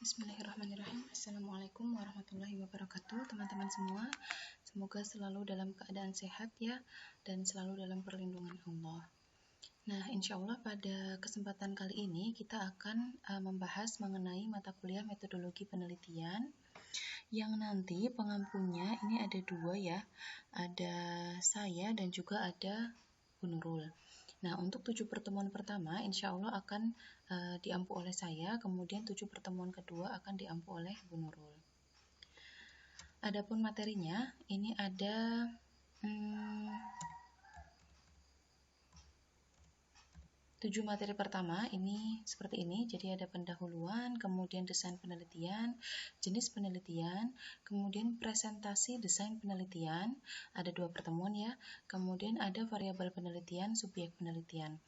Bismillahirrahmanirrahim. Assalamualaikum warahmatullahi wabarakatuh, teman-teman semua. Semoga selalu dalam keadaan sehat ya, dan selalu dalam perlindungan Allah. Nah, insya Allah pada kesempatan kali ini kita akan membahas mengenai mata kuliah metodologi penelitian yang nanti pengampunya ini ada dua ya, ada saya dan juga ada Bu Nurul. Nah, untuk 7 pertemuan pertama, insya Allah akan diampu oleh saya, kemudian 7 pertemuan kedua akan diampu oleh Bu Nurul. Adapun materinya, ini ada 7 materi pertama, ini seperti ini, jadi ada pendahuluan, kemudian desain penelitian, jenis penelitian, kemudian presentasi desain penelitian, ada 2 pertemuan ya, kemudian ada variabel penelitian, subjek penelitian.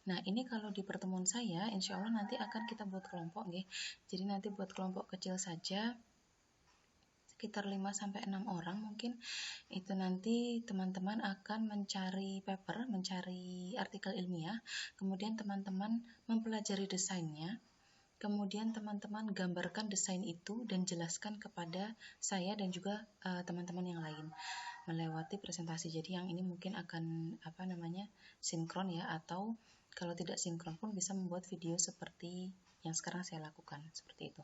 Nah, ini kalau di pertemuan saya, insya Allah nanti akan kita buat kelompok, nggih. Jadi nanti buat kelompok kecil saja, sekitar 5-6 orang mungkin. Itu nanti teman-teman akan mencari paper, mencari artikel ilmiah, kemudian teman-teman mempelajari desainnya, kemudian teman-teman gambarkan desain itu dan jelaskan kepada saya dan juga teman-teman yang lain melewati presentasi. Jadi yang ini mungkin akan sinkron ya, atau kalau tidak sinkron pun bisa membuat video seperti yang sekarang saya lakukan, seperti itu.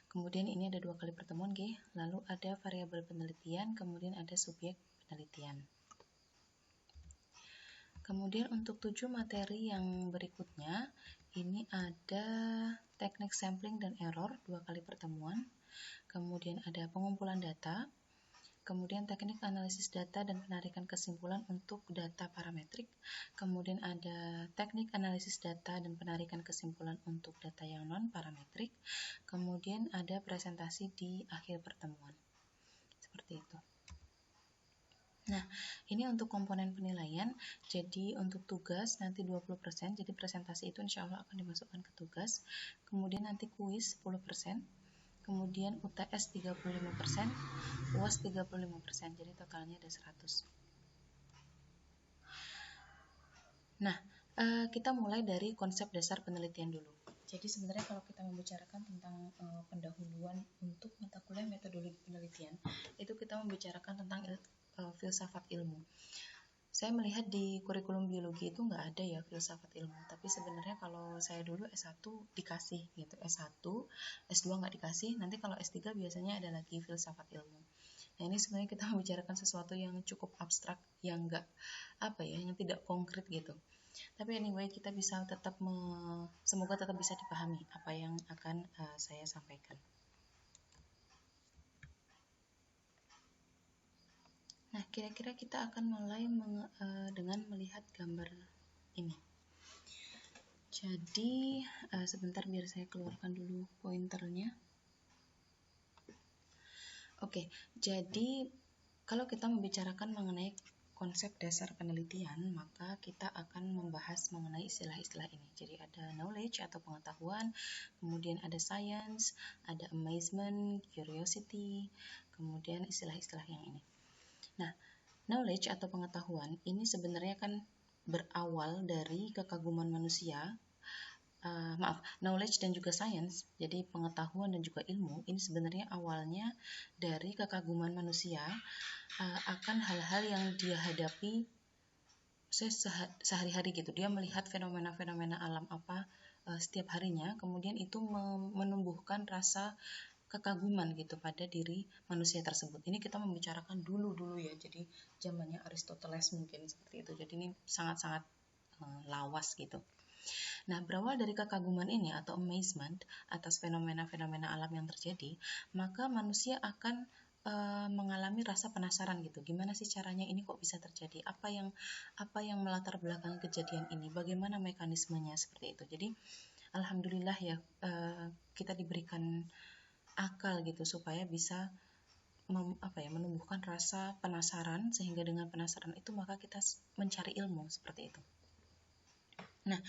Kemudian ini ada 2 kali pertemuan, lalu ada variabel penelitian, kemudian ada subjek penelitian. Kemudian untuk 7 materi yang berikutnya, ini ada teknik sampling dan error 2 kali pertemuan, kemudian ada pengumpulan data, kemudian teknik analisis data dan penarikan kesimpulan untuk data parametrik, kemudian ada teknik analisis data dan penarikan kesimpulan untuk data yang non-parametrik, kemudian ada presentasi di akhir pertemuan. Seperti itu. Nah, ini untuk komponen penilaian, jadi untuk tugas nanti 20%, jadi presentasi itu insya Allah akan dimasukkan ke tugas, kemudian nanti kuis 10%, kemudian UTS 35%, UAS 35%, jadi totalnya ada 100. Nah, kita mulai dari konsep dasar penelitian dulu. Jadi sebenarnya kalau kita membicarakan tentang pendahuluan untuk mata kuliah metodologi penelitian, itu kita membicarakan tentang filsafat ilmu. Saya melihat di kurikulum biologi itu nggak ada ya filsafat ilmu, tapi sebenarnya kalau saya dulu S1 dikasih gitu, S1, S2 nggak dikasih, nanti kalau S3 biasanya ada lagi filsafat ilmu. Nah, ini sebenarnya kita membicarakan sesuatu yang cukup abstrak, yang nggak yang tidak konkret gitu. Tapi anyway, kita bisa tetap semoga tetap bisa dipahami apa yang akan saya sampaikan. Nah, kira-kira kita akan mulai dengan melihat gambar ini. Jadi, sebentar biar saya keluarkan dulu pointernya. Oke, jadi kalau kita membicarakan mengenai konsep dasar penelitian, maka kita akan membahas mengenai istilah-istilah ini. Jadi ada knowledge atau pengetahuan, kemudian ada science, ada amazement, curiosity, kemudian istilah-istilah yang ini. Nah, knowledge atau pengetahuan ini sebenarnya kan berawal dari kekaguman manusia. Knowledge dan juga science, jadi pengetahuan dan juga ilmu, ini sebenarnya awalnya dari kekaguman manusia akan hal-hal yang dia hadapi sehari-hari gitu. Dia melihat fenomena-fenomena alam apa setiap harinya, kemudian itu menumbuhkan rasa kekaguman gitu pada diri manusia tersebut. Ini kita membicarakan dulu ya, jadi zamannya Aristoteles mungkin seperti itu. Jadi ini sangat-sangat lawas gitu. Nah, berawal dari kekaguman ini atau amazement atas fenomena-fenomena alam yang terjadi, maka manusia akan mengalami rasa penasaran gitu. Gimana sih caranya ini kok bisa terjadi? Apa yang melatar belakangi kejadian ini? Bagaimana mekanismenya seperti itu? Jadi, alhamdulillah ya, kita diberikan akal gitu supaya bisa menumbuhkan rasa penasaran, sehingga dengan penasaran itu maka kita mencari ilmu seperti itu. Nah,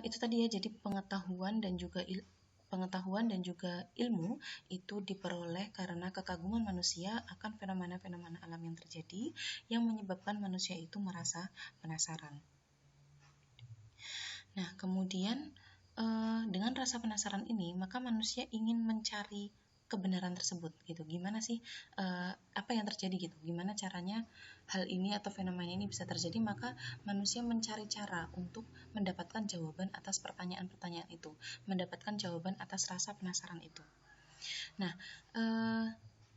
itu tadi ya, jadi pengetahuan dan juga ilmu itu diperoleh karena kekaguman manusia akan fenomena-fenomena alam yang terjadi yang menyebabkan manusia itu merasa penasaran. Nah, kemudian dengan rasa penasaran ini, maka manusia ingin mencari kebenaran tersebut gitu. Gimana sih apa yang terjadi gitu? Gimana caranya hal ini atau fenomena ini bisa terjadi? Maka manusia mencari cara untuk mendapatkan jawaban atas pertanyaan-pertanyaan itu, mendapatkan jawaban atas rasa penasaran itu. Nah,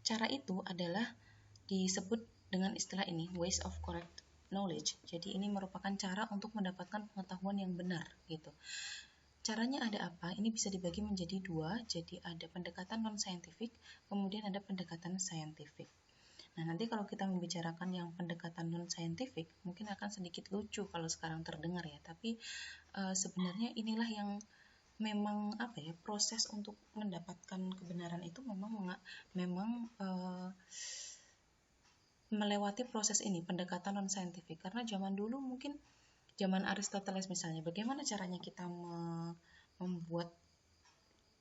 cara itu adalah disebut dengan istilah ini, ways of correct knowledge. Jadi ini merupakan cara untuk mendapatkan pengetahuan yang benar gitu. Caranya ada apa? Ini bisa dibagi menjadi dua, jadi ada pendekatan non-scientific, kemudian ada pendekatan scientific. Nah, nanti kalau kita membicarakan yang pendekatan non-scientific, mungkin akan sedikit lucu kalau sekarang terdengar ya, tapi sebenarnya inilah yang memang apa ya, proses untuk mendapatkan kebenaran itu memang melewati proses ini, pendekatan non-scientific. Karena zaman dulu mungkin zaman Aristoteles misalnya, bagaimana caranya kita membuat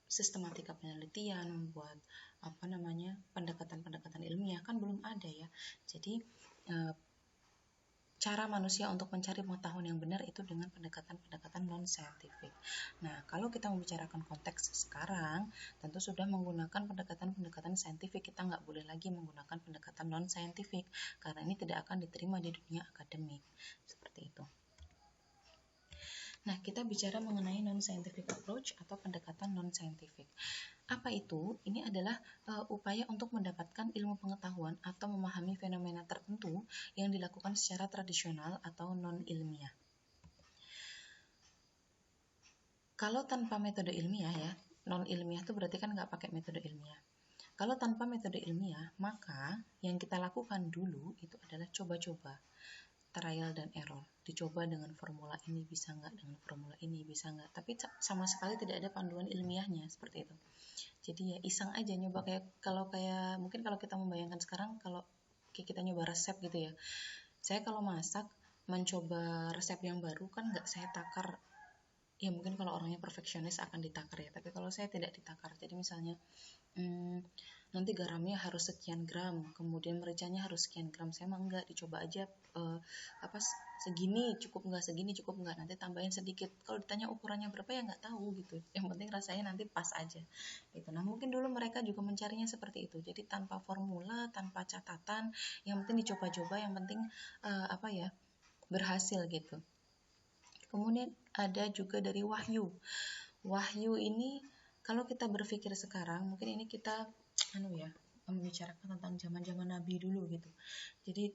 sistematika penelitian, membuat pendekatan-pendekatan ilmiah, kan belum ada ya. Jadi cara manusia untuk mencari pengetahuan yang benar itu dengan pendekatan-pendekatan non-scientific. Nah, kalau kita membicarakan konteks sekarang, tentu sudah menggunakan pendekatan-pendekatan saintifik. Kita nggak boleh lagi menggunakan pendekatan non-scientific, karena ini tidak akan diterima di dunia akademik. Seperti itu. Nah, kita bicara mengenai non-scientific approach atau pendekatan non-scientific. Apa itu? Ini adalah upaya untuk mendapatkan ilmu pengetahuan atau memahami fenomena tertentu yang dilakukan secara tradisional atau non-ilmiah. Kalau tanpa metode ilmiah ya, non-ilmiah itu berarti kan nggak pakai metode ilmiah. Kalau tanpa metode ilmiah, maka yang kita lakukan dulu itu adalah coba-coba, trial dan error. Dicoba dengan formula ini bisa nggak, dengan formula ini bisa nggak, tapi sama sekali tidak ada panduan ilmiahnya, seperti itu. Jadi ya iseng aja nyoba, kayak mungkin kalau kita membayangkan sekarang, kalau kita nyoba resep gitu ya, saya kalau masak mencoba resep yang baru kan nggak saya takar ya, mungkin kalau orangnya perfeksionis akan ditakar ya, tapi kalau saya tidak ditakar. Jadi misalnya nanti garamnya harus sekian gram, kemudian mericanya harus sekian gram, saya mah enggak, dicoba aja segini cukup enggak, segini cukup enggak, nanti tambahin sedikit. Kalau ditanya ukurannya berapa ya nggak tahu gitu, yang penting rasanya nanti pas aja gitu. Nah, mungkin dulu mereka juga mencarinya seperti itu, jadi tanpa formula, tanpa catatan, yang penting dicoba-coba, yang penting berhasil gitu. Kemudian ada juga dari wahyu. Wahyu ini kalau kita berpikir sekarang, mungkin ini kita membicarakan tentang zaman-zaman Nabi dulu gitu. Jadi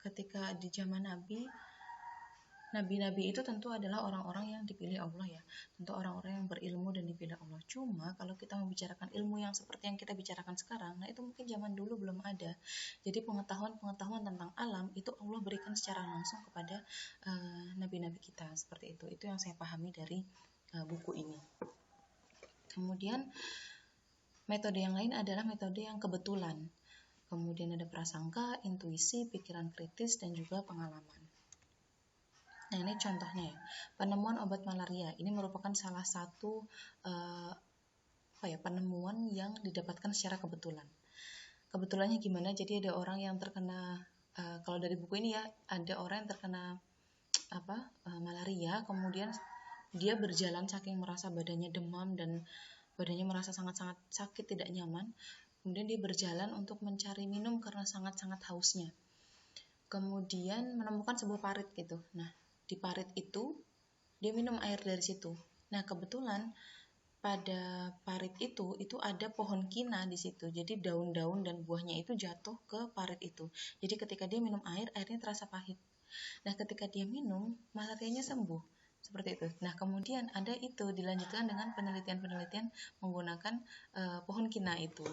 ketika di zaman Nabi-Nabi itu tentu adalah orang-orang yang dipilih Allah ya, tentu orang-orang yang berilmu dan dipilih Allah. Cuma kalau kita membicarakan ilmu yang seperti yang kita bicarakan sekarang, nah itu mungkin zaman dulu belum ada. Jadi pengetahuan tentang alam itu Allah berikan secara langsung kepada Nabi-Nabi kita, seperti itu. Itu yang saya pahami dari buku ini. Kemudian metode yang lain adalah metode yang kebetulan. Kemudian ada prasangka, intuisi, pikiran kritis, dan juga pengalaman. Nah, ini contohnya ya. Penemuan obat malaria. Ini merupakan salah satu penemuan yang didapatkan secara kebetulan. Kebetulannya gimana? Jadi ada orang yang terkena, kalau dari buku ini ya, ada orang yang terkena malaria, kemudian dia berjalan saking merasa badannya demam dan badannya merasa sangat-sangat sakit, tidak nyaman. Kemudian dia berjalan untuk mencari minum karena sangat-sangat hausnya. Kemudian menemukan sebuah parit gitu. Nah, di parit itu dia minum air dari situ. Nah, kebetulan pada parit itu ada pohon kina di situ. Jadi daun-daun dan buahnya itu jatuh ke parit itu. Jadi ketika dia minum air, airnya terasa pahit. Nah, ketika dia minum, malarianya sembuh. Seperti itu. Nah, kemudian ada itu dilanjutkan dengan penelitian-penelitian menggunakan pohon kina itu.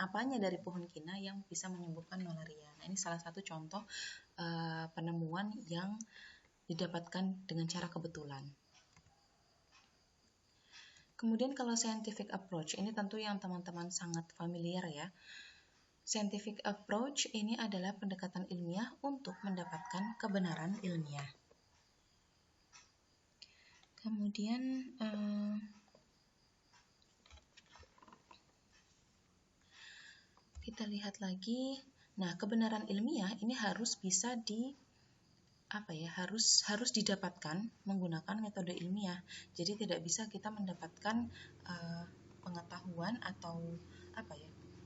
Apanya dari pohon kina yang bisa menyembuhkan malaria? Nah, ini salah satu contoh penemuan yang didapatkan dengan cara kebetulan. Kemudian kalau scientific approach, ini tentu yang teman-teman sangat familiar ya. Scientific approach ini adalah pendekatan ilmiah untuk mendapatkan kebenaran ilmiah. Kemudian kita lihat lagi. Nah, kebenaran ilmiah ini harus bisa harus didapatkan menggunakan metode ilmiah. Jadi tidak bisa kita mendapatkan pengetahuan atau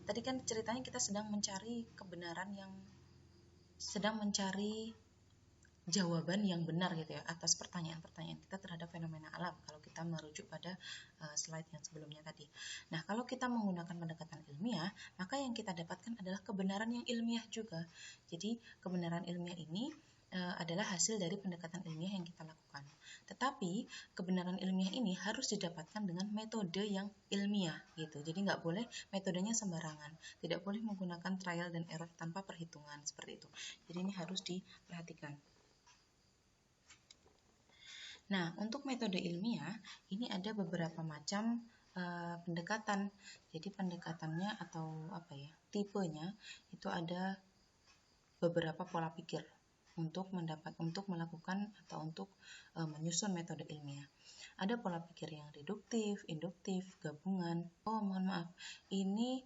tadi kan ceritanya kita sedang mencari kebenaran, sedang mencari jawaban yang benar gitu ya atas pertanyaan-pertanyaan kita terhadap fenomena alam, kalau kita merujuk pada slide yang sebelumnya tadi. Nah, kalau kita menggunakan pendekatan ilmiah, maka yang kita dapatkan adalah kebenaran yang ilmiah juga. Jadi kebenaran ilmiah ini adalah hasil dari pendekatan ilmiah yang kita lakukan. Tetapi kebenaran ilmiah ini harus didapatkan dengan metode yang ilmiah gitu. Jadi nggak boleh metodenya sembarangan, tidak boleh menggunakan trial dan error tanpa perhitungan seperti itu. Jadi ini harus diperhatikan. Nah, untuk metode ilmiah ini ada beberapa macam pendekatan. Jadi pendekatannya atau tipenya itu ada beberapa pola pikir untuk melakukan atau untuk menyusun metode ilmiah. Ada pola pikir yang deduktif, induktif, gabungan. Oh, mohon maaf. Ini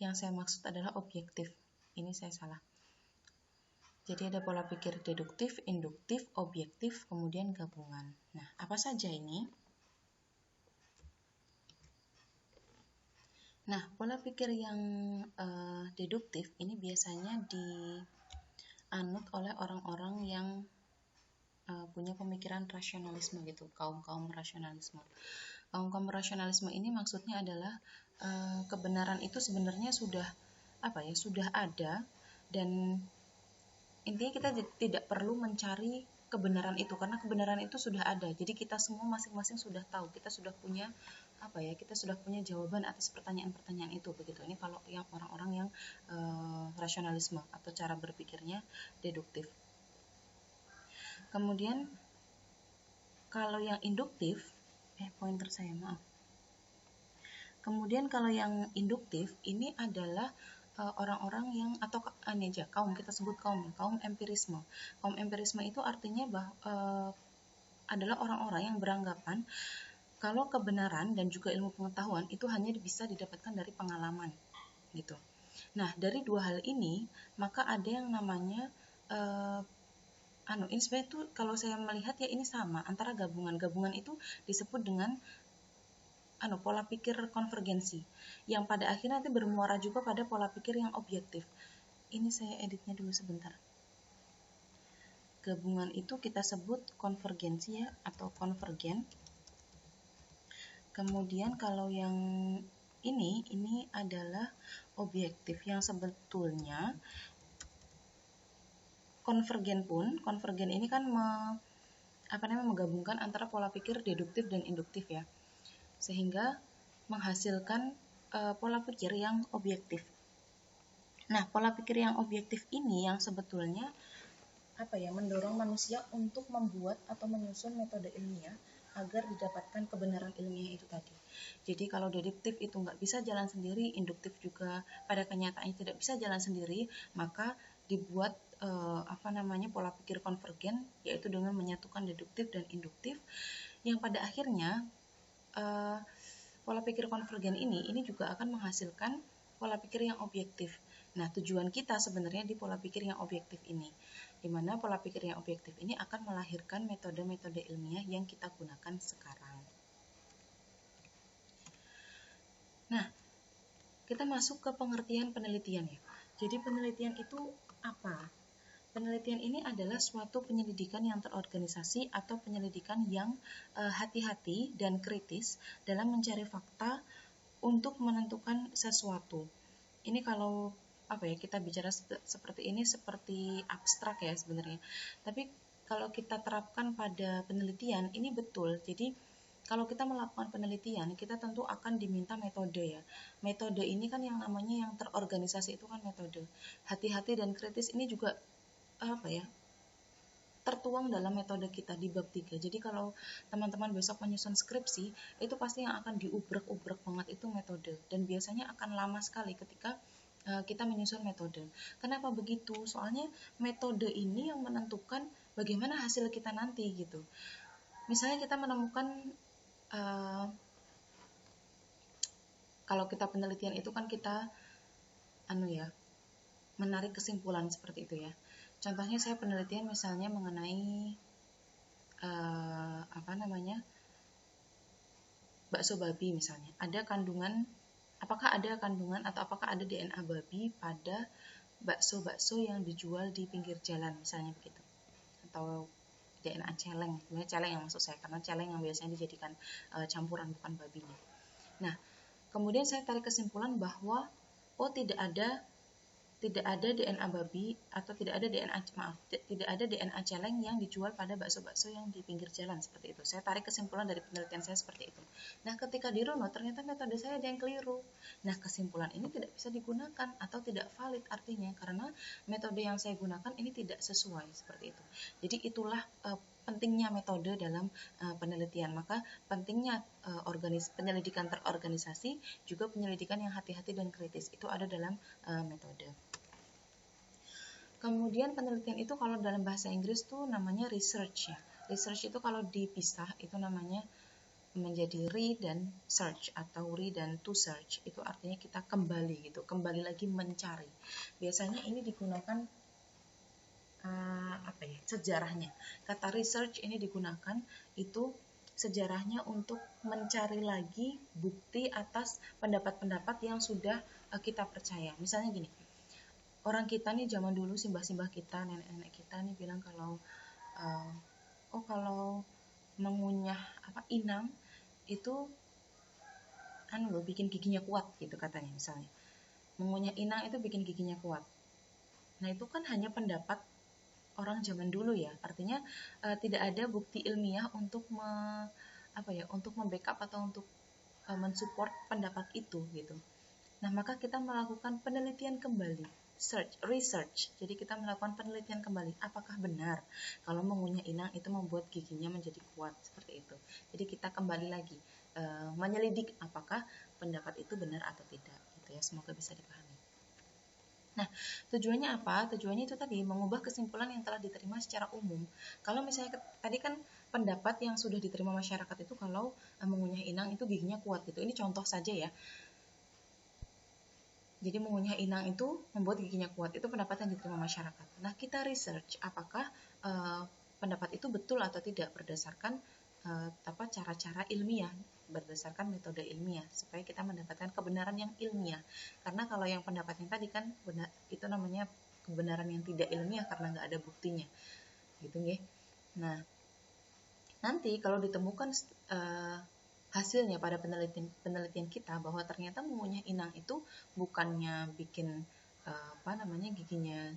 yang saya maksud adalah objektif. Ini saya salah. Jadi ada pola pikir deduktif, induktif, objektif, kemudian gabungan. Nah, apa saja ini? Nah, pola pikir yang deduktif ini biasanya dianut oleh orang-orang yang punya pemikiran rasionalisme gitu, kaum rasionalisme. Kaum rasionalisme ini maksudnya adalah kebenaran itu sebenarnya sudah ada, dan intinya kita tidak perlu mencari kebenaran itu karena kebenaran itu sudah ada. Jadi kita semua masing-masing sudah tahu, kita sudah punya jawaban atas pertanyaan-pertanyaan itu begitu. Ini kalau yang orang-orang yang rasionalisme atau cara berpikirnya deduktif. Kemudian kalau yang induktif, pointer saya maaf. Kemudian kalau yang induktif ini adalah orang-orang yang atau kaum, kita sebut kaum empirisme. Kaum empirisme itu artinya adalah orang-orang yang beranggapan kalau kebenaran dan juga ilmu pengetahuan itu hanya bisa didapatkan dari pengalaman gitu. Nah, dari dua hal ini maka ada yang namanya ini sebenarnya itu kalau saya melihat ya ini sama antara gabungan itu disebut dengan pola pikir konvergensi yang pada akhirnya nanti bermuara juga pada pola pikir yang objektif. Ini saya editnya dulu sebentar. Gabungan itu kita sebut konvergensi ya, atau konvergen. Kemudian kalau yang ini adalah objektif yang sebetulnya konvergen ini kan menggabungkan antara pola pikir deduktif dan induktif ya, sehingga menghasilkan pola pikir yang objektif. Nah, pola pikir yang objektif ini yang sebetulnya mendorong manusia untuk membuat atau menyusun metode ilmiah agar didapatkan kebenaran ilmiah itu tadi. Jadi kalau deduktif itu nggak bisa jalan sendiri, induktif juga pada kenyataannya tidak bisa jalan sendiri, maka dibuat pola pikir konvergen, yaitu dengan menyatukan deduktif dan induktif, yang pada akhirnya pola pikir konvergen ini juga akan menghasilkan pola pikir yang objektif. Nah, tujuan kita sebenarnya di pola pikir yang objektif ini, di mana pola pikir yang objektif ini akan melahirkan metode-metode ilmiah yang kita gunakan sekarang. Nah, kita masuk ke pengertian penelitian ya. Jadi penelitian itu apa? Penelitian ini adalah suatu penyelidikan yang terorganisasi atau penyelidikan yang hati-hati dan kritis dalam mencari fakta untuk menentukan sesuatu. Ini kalau kita bicara seperti ini seperti abstrak ya sebenarnya. Tapi kalau kita terapkan pada penelitian ini betul. Jadi kalau kita melakukan penelitian, kita tentu akan diminta metode ya. Metode ini kan yang namanya yang terorganisasi itu kan metode. Hati-hati dan kritis ini juga tertuang dalam metode kita di bab 3. Jadi kalau teman-teman besok menyusun skripsi, itu pasti yang akan diubrek-ubrek banget itu metode. Dan biasanya akan lama sekali ketika kita menyusun metode. Kenapa begitu? Soalnya metode ini yang menentukan bagaimana hasil kita nanti gitu. Misalnya kita menemukan kalau kita penelitian itu kan kita menarik kesimpulan seperti itu ya. Contohnya saya penelitian misalnya mengenai bakso babi misalnya. Apakah ada kandungan atau apakah ada DNA babi pada bakso-bakso yang dijual di pinggir jalan misalnya begitu. Atau DNA celeng, sebenarnya celeng yang maksud saya karena celeng yang biasanya dijadikan campuran bukan babinya. Nah, kemudian saya tarik kesimpulan bahwa tidak ada DNA babi atau tidak ada DNA celeng yang dijual pada bakso-bakso yang di pinggir jalan seperti itu. Saya tarik kesimpulan dari penelitian saya seperti itu. Nah, ketika dirunut ternyata metode saya ada yang keliru. Nah, kesimpulan ini tidak bisa digunakan atau tidak valid artinya karena metode yang saya gunakan ini tidak sesuai seperti itu. Jadi itulah pentingnya metode dalam penelitian. Maka pentingnya penyelidikan terorganisasi juga penyelidikan yang hati-hati dan kritis itu ada dalam metode. Kemudian penelitian itu kalau dalam bahasa Inggris tuh namanya research ya. Research itu kalau dipisah itu namanya menjadi re dan search atau re dan to search. Itu artinya kita kembali gitu, kembali lagi mencari. Biasanya ini digunakan sejarahnya. Kata research ini digunakan itu sejarahnya untuk mencari lagi bukti atas pendapat-pendapat yang sudah kita percaya. Misalnya gini, orang kita nih zaman dulu simbah-simbah kita, nenek-nenek kita nih bilang kalau kalau mengunyah inang itu bikin giginya kuat gitu katanya misalnya. Mengunyah inang itu bikin giginya kuat. Nah, itu kan hanya pendapat orang zaman dulu ya. Artinya tidak ada bukti ilmiah untuk untuk membackup atau untuk mensupport pendapat itu gitu. Nah, maka kita melakukan penelitian kembali, research. Jadi kita melakukan penelitian kembali, apakah benar kalau mengunyah inang itu membuat giginya menjadi kuat seperti itu. Jadi kita kembali lagi menyelidik apakah pendapat itu benar atau tidak gitu ya. Semoga bisa dipahami. Nah, tujuannya apa? Tujuannya itu tadi mengubah kesimpulan yang telah diterima secara umum. Kalau misalnya tadi kan pendapat yang sudah diterima masyarakat itu kalau mengunyah inang itu giginya kuat gitu. Ini contoh saja ya. Jadi mengunyah inang itu membuat giginya kuat. Itu pendapat yang diterima masyarakat. Nah, kita research apakah pendapat itu betul atau tidak berdasarkan cara-cara ilmiah, berdasarkan metode ilmiah supaya kita mendapatkan kebenaran yang ilmiah. Karena kalau yang pendapat yang tadi kan benar, itu namanya kebenaran yang tidak ilmiah karena nggak ada buktinya. Gitu ya. Nah, nanti kalau ditemukan hasilnya pada penelitian kita bahwa ternyata mengunyah inang itu bukannya bikin giginya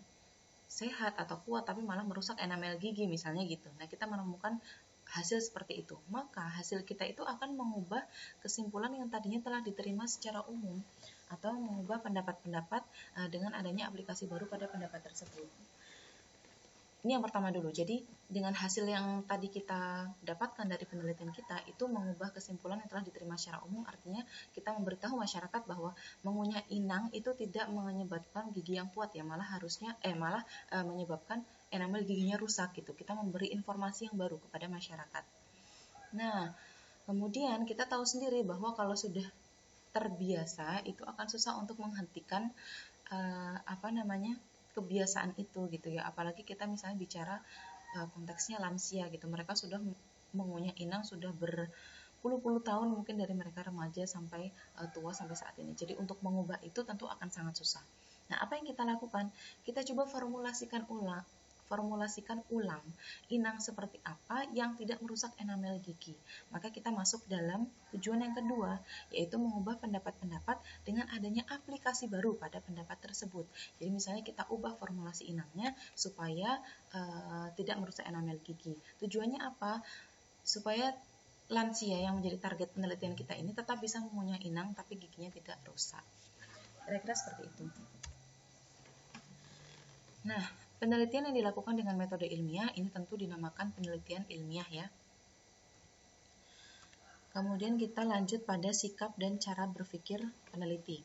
sehat atau kuat tapi malah merusak enamel gigi misalnya gitu. Nah, kita menemukan hasil seperti itu. Maka hasil kita itu akan mengubah kesimpulan yang tadinya telah diterima secara umum atau mengubah pendapat-pendapat dengan adanya aplikasi baru pada pendapat tersebut. Ini yang pertama dulu. Jadi dengan hasil yang tadi kita dapatkan dari penelitian kita itu mengubah kesimpulan yang telah diterima secara umum, artinya kita memberitahu masyarakat bahwa mengunyah inang itu tidak menyebabkan gigi yang kuat ya, malah menyebabkan enamel giginya rusak gitu. Kita memberi informasi yang baru kepada masyarakat. Nah, kemudian kita tahu sendiri bahwa kalau sudah terbiasa itu akan susah untuk menghentikan kebiasaan itu gitu ya, apalagi kita misalnya bicara konteksnya lansia gitu, mereka sudah mengunyah inang sudah berpuluh-puluh tahun mungkin dari mereka remaja sampai tua sampai saat ini. Jadi untuk mengubah itu tentu akan sangat susah. Nah, apa yang kita lakukan? Kita coba formulasikan ulang inang seperti apa yang tidak merusak enamel gigi. Maka kita masuk dalam tujuan yang kedua, yaitu mengubah pendapat-pendapat dengan adanya aplikasi baru pada pendapat tersebut. Jadi misalnya kita ubah formulasi inangnya supaya tidak merusak enamel gigi. Tujuannya apa? Supaya lansia yang menjadi target penelitian kita ini tetap bisa mengunyah inang tapi giginya tidak rusak. Kira-kira seperti itu. Nah, penelitian yang dilakukan dengan metode ilmiah ini tentu dinamakan penelitian ilmiah ya. Kemudian kita lanjut pada sikap dan cara berpikir peneliti.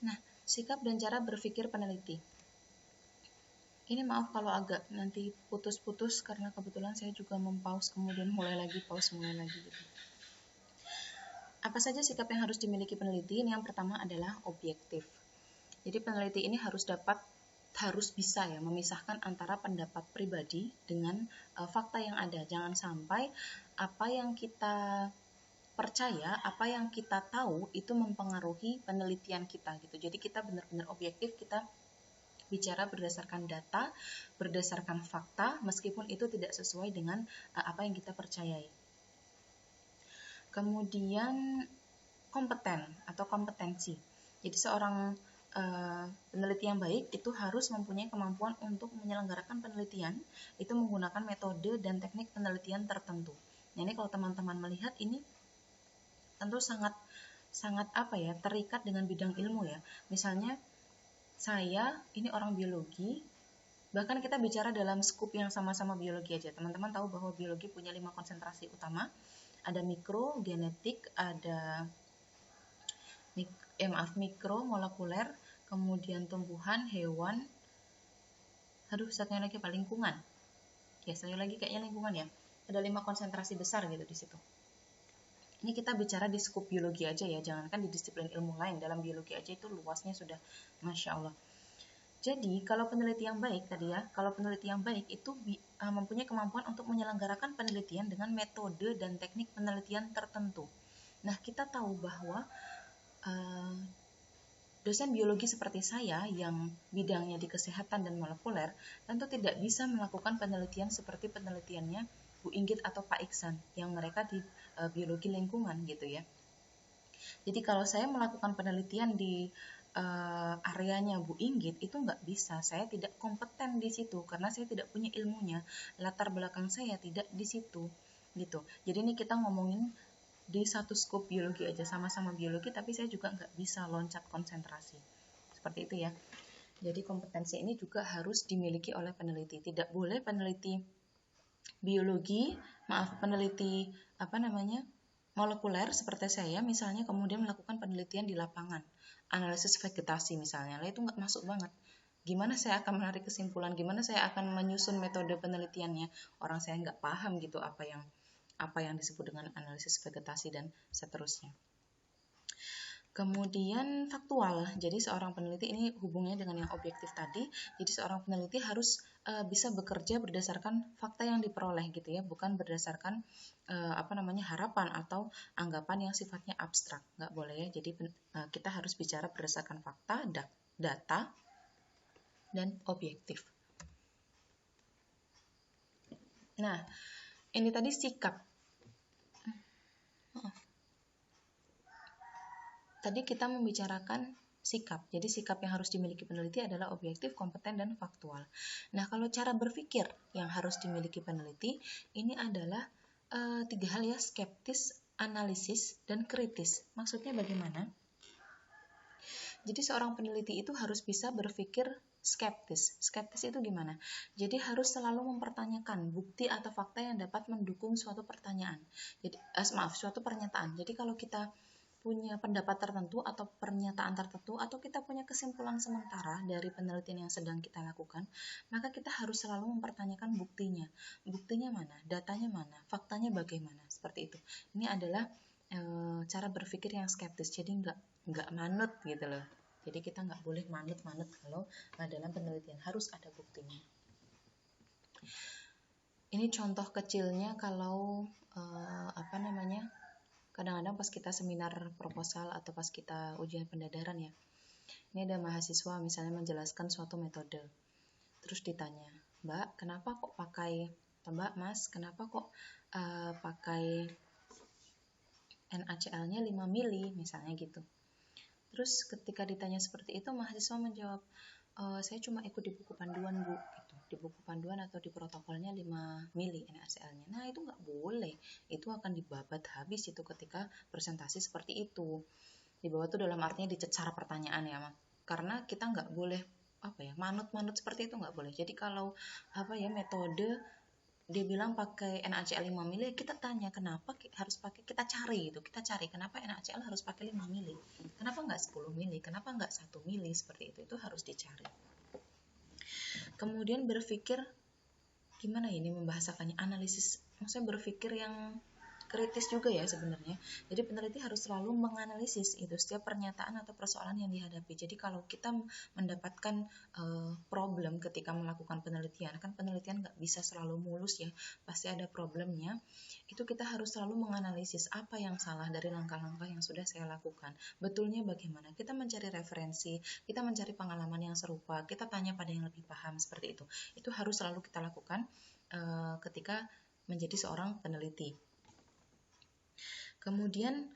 Nah, sikap dan cara berpikir peneliti. Ini maaf kalau agak nanti putus-putus karena kebetulan saya juga mempause kemudian mulai lagi, pause mulai lagi gitu. Apa saja sikap yang harus dimiliki peneliti? Ini yang pertama adalah objektif. Jadi peneliti ini harus bisa ya memisahkan antara pendapat pribadi dengan fakta yang ada. Jangan sampai apa yang kita percaya, apa yang kita tahu itu mempengaruhi penelitian kita gitu. Jadi kita benar-benar objektif, kita bicara berdasarkan data, berdasarkan fakta, meskipun itu tidak sesuai dengan apa yang kita percayai. Kemudian kompeten atau kompetensi. Jadi seorang peneliti yang baik itu harus mempunyai kemampuan untuk menyelenggarakan penelitian itu menggunakan metode dan teknik penelitian tertentu. Nah, ini kalau teman-teman melihat ini tentu sangat terikat dengan bidang ilmu ya. Misalnya saya ini orang biologi, bahkan kita bicara dalam skup yang sama-sama biologi aja. Teman-teman tahu bahwa biologi punya 5 konsentrasi utama. Ada mikro, genetik, ada mikro, molekuler, kemudian tumbuhan, hewan, satunya lagi apa? Lingkungan. Ya, satunya lagi kayaknya lingkungan ya. Ada 5 konsentrasi besar gitu di situ. Ini kita bicara di skup biologi aja ya, jangankan di disiplin ilmu lain. Dalam biologi aja itu luasnya sudah Masya Allah. Jadi, kalau peneliti yang baik tadi ya, kalau peneliti yang baik itu mempunyai kemampuan untuk menyelenggarakan penelitian dengan metode dan teknik penelitian tertentu. Nah, kita tahu bahwa dosen biologi seperti saya yang bidangnya di kesehatan dan molekuler tentu tidak bisa melakukan penelitian seperti penelitiannya Bu Inggit atau Pak Iksan yang mereka di biologi lingkungan gitu ya. Jadi kalau saya melakukan penelitian di areanya Bu Inggit itu nggak bisa, saya tidak kompeten di situ karena saya tidak punya ilmunya, latar belakang saya tidak di situ gitu. Jadi ini kita ngomongin di satu skop biologi aja, sama-sama biologi, tapi saya juga nggak bisa loncat konsentrasi. Seperti itu ya. Jadi kompetensi ini juga harus dimiliki oleh peneliti. Tidak boleh peneliti biologi, peneliti molekuler seperti saya misalnya kemudian melakukan penelitian di lapangan, analisis vegetasi misalnya, itu nggak masuk banget. Gimana saya akan menarik kesimpulan, gimana saya akan menyusun metode penelitiannya, orang saya nggak paham gitu apa yang disebut dengan analisis vegetasi dan seterusnya. Kemudian faktual, jadi seorang peneliti ini hubungannya dengan yang objektif tadi, jadi seorang peneliti harus bisa bekerja berdasarkan fakta yang diperoleh gitu ya, bukan berdasarkan harapan atau anggapan yang sifatnya abstrak, nggak boleh ya. Jadi kita harus bicara berdasarkan fakta, data, dan objektif. Nah, ini tadi sikap. Tadi kita membicarakan sikap. Jadi sikap yang harus dimiliki peneliti adalah objektif, kompeten, dan faktual. Nah, kalau cara berpikir yang harus dimiliki peneliti, ini adalah 3 hal ya, skeptis, analisis, dan kritis. Maksudnya bagaimana? Jadi seorang peneliti itu harus bisa berpikir skeptis. Skeptis itu gimana? Jadi harus selalu mempertanyakan bukti atau fakta yang dapat mendukung suatu pertanyaan. Jadi suatu pernyataan. Jadi kalau kita punya pendapat tertentu atau pernyataan tertentu atau kita punya kesimpulan sementara dari penelitian yang sedang kita lakukan, maka kita harus selalu mempertanyakan buktinya. Buktinya mana? Datanya mana? Faktanya bagaimana? Seperti itu. Ini adalah cara berpikir yang skeptis. Jadi nggak manut gitu loh. Jadi kita nggak boleh manut-manut kalau dalam penelitian, harus ada buktinya. Ini contoh kecilnya kalau kadang-kadang pas kita seminar proposal atau pas kita ujian pendadaran ya, ini ada mahasiswa misalnya menjelaskan suatu metode, terus ditanya, Mbak, kenapa kok pakai, atau Mbak, Mas, kenapa kok pakai NaCl-nya 5 mili misalnya gitu. Terus ketika ditanya seperti itu, mahasiswa menjawab, saya cuma ikut di buku panduan Bu, gitu. Di buku panduan atau di protokolnya 5 mili NaCl-nya. Nah itu nggak boleh, itu akan dibabat habis itu ketika presentasi seperti itu. Dibabat itu dalam artinya dicecar pertanyaan ya, karena kita nggak boleh manut-manut seperti itu nggak boleh. Jadi kalau metode dia bilang pakai NaCl 5 mili, kita tanya kenapa harus pakai, kita cari kenapa NaCl harus pakai 5 mili, kenapa nggak 10 mili, kenapa nggak 1 mili, seperti itu harus dicari. Kemudian berpikir gimana ini membahasakannya, analisis, maksudnya berpikir yang kritis juga ya sebenarnya. Jadi peneliti harus selalu menganalisis itu setiap pernyataan atau persoalan yang dihadapi. Jadi kalau kita mendapatkan problem ketika melakukan penelitian, kan penelitian nggak bisa selalu mulus ya, pasti ada problemnya. Itu kita harus selalu menganalisis apa yang salah dari langkah-langkah yang sudah saya lakukan. Betulnya bagaimana? Kita mencari referensi, kita mencari pengalaman yang serupa, kita tanya pada yang lebih paham seperti itu. Itu harus selalu kita lakukan ketika menjadi seorang peneliti. Kemudian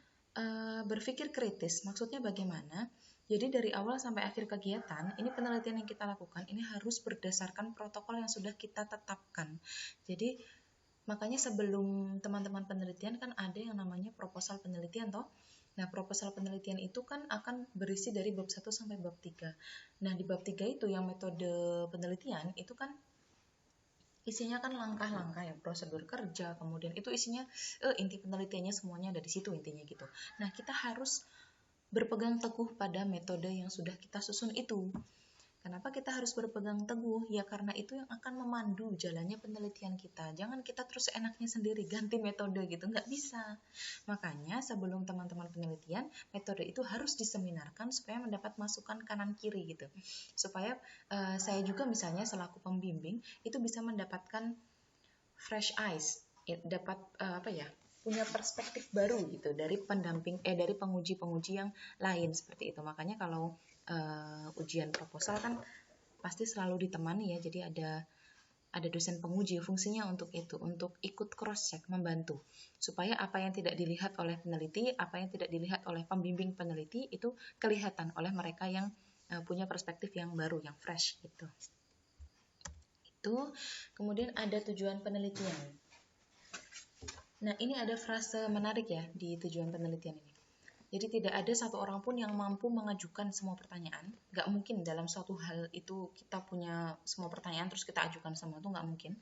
berpikir kritis, maksudnya bagaimana? Jadi dari awal sampai akhir kegiatan, ini penelitian yang kita lakukan, ini harus berdasarkan protokol yang sudah kita tetapkan. Jadi makanya sebelum teman-teman penelitian kan ada yang namanya proposal penelitian toh. Nah, proposal penelitian itu kan akan berisi dari bab 1 sampai bab 3. Nah, di bab 3 itu yang metode penelitian itu kan isinya kan langkah-langkah ya, prosedur kerja, kemudian itu isinya inti penelitiannya semuanya ada di situ intinya gitu. Nah, kita harus berpegang teguh pada metode yang sudah kita susun itu. Kenapa kita harus berpegang teguh? Ya karena itu yang akan memandu jalannya penelitian kita. Jangan kita terus enaknya sendiri ganti metode gitu, nggak bisa. Makanya sebelum teman-teman penelitian, metode itu harus diseminarkan supaya mendapat masukan kanan kiri gitu. Supaya saya juga misalnya selaku pembimbing itu bisa mendapatkan fresh eyes, dapat punya perspektif baru gitu dari dari penguji-penguji yang lain seperti itu. Makanya kalau ujian proposal kan pasti selalu ditemani ya, jadi ada dosen penguji, fungsinya untuk itu, untuk ikut cross check, membantu supaya apa yang tidak dilihat oleh peneliti, apa yang tidak dilihat oleh pembimbing peneliti itu kelihatan oleh mereka yang punya perspektif yang baru, yang fresh gitu. Itu kemudian ada tujuan penelitian. Nah, ini ada frase menarik ya di tujuan penelitian ini. Jadi tidak ada satu orang pun yang mampu mengajukan semua pertanyaan. Nggak mungkin dalam suatu hal itu kita punya semua pertanyaan terus kita ajukan semua, itu nggak mungkin.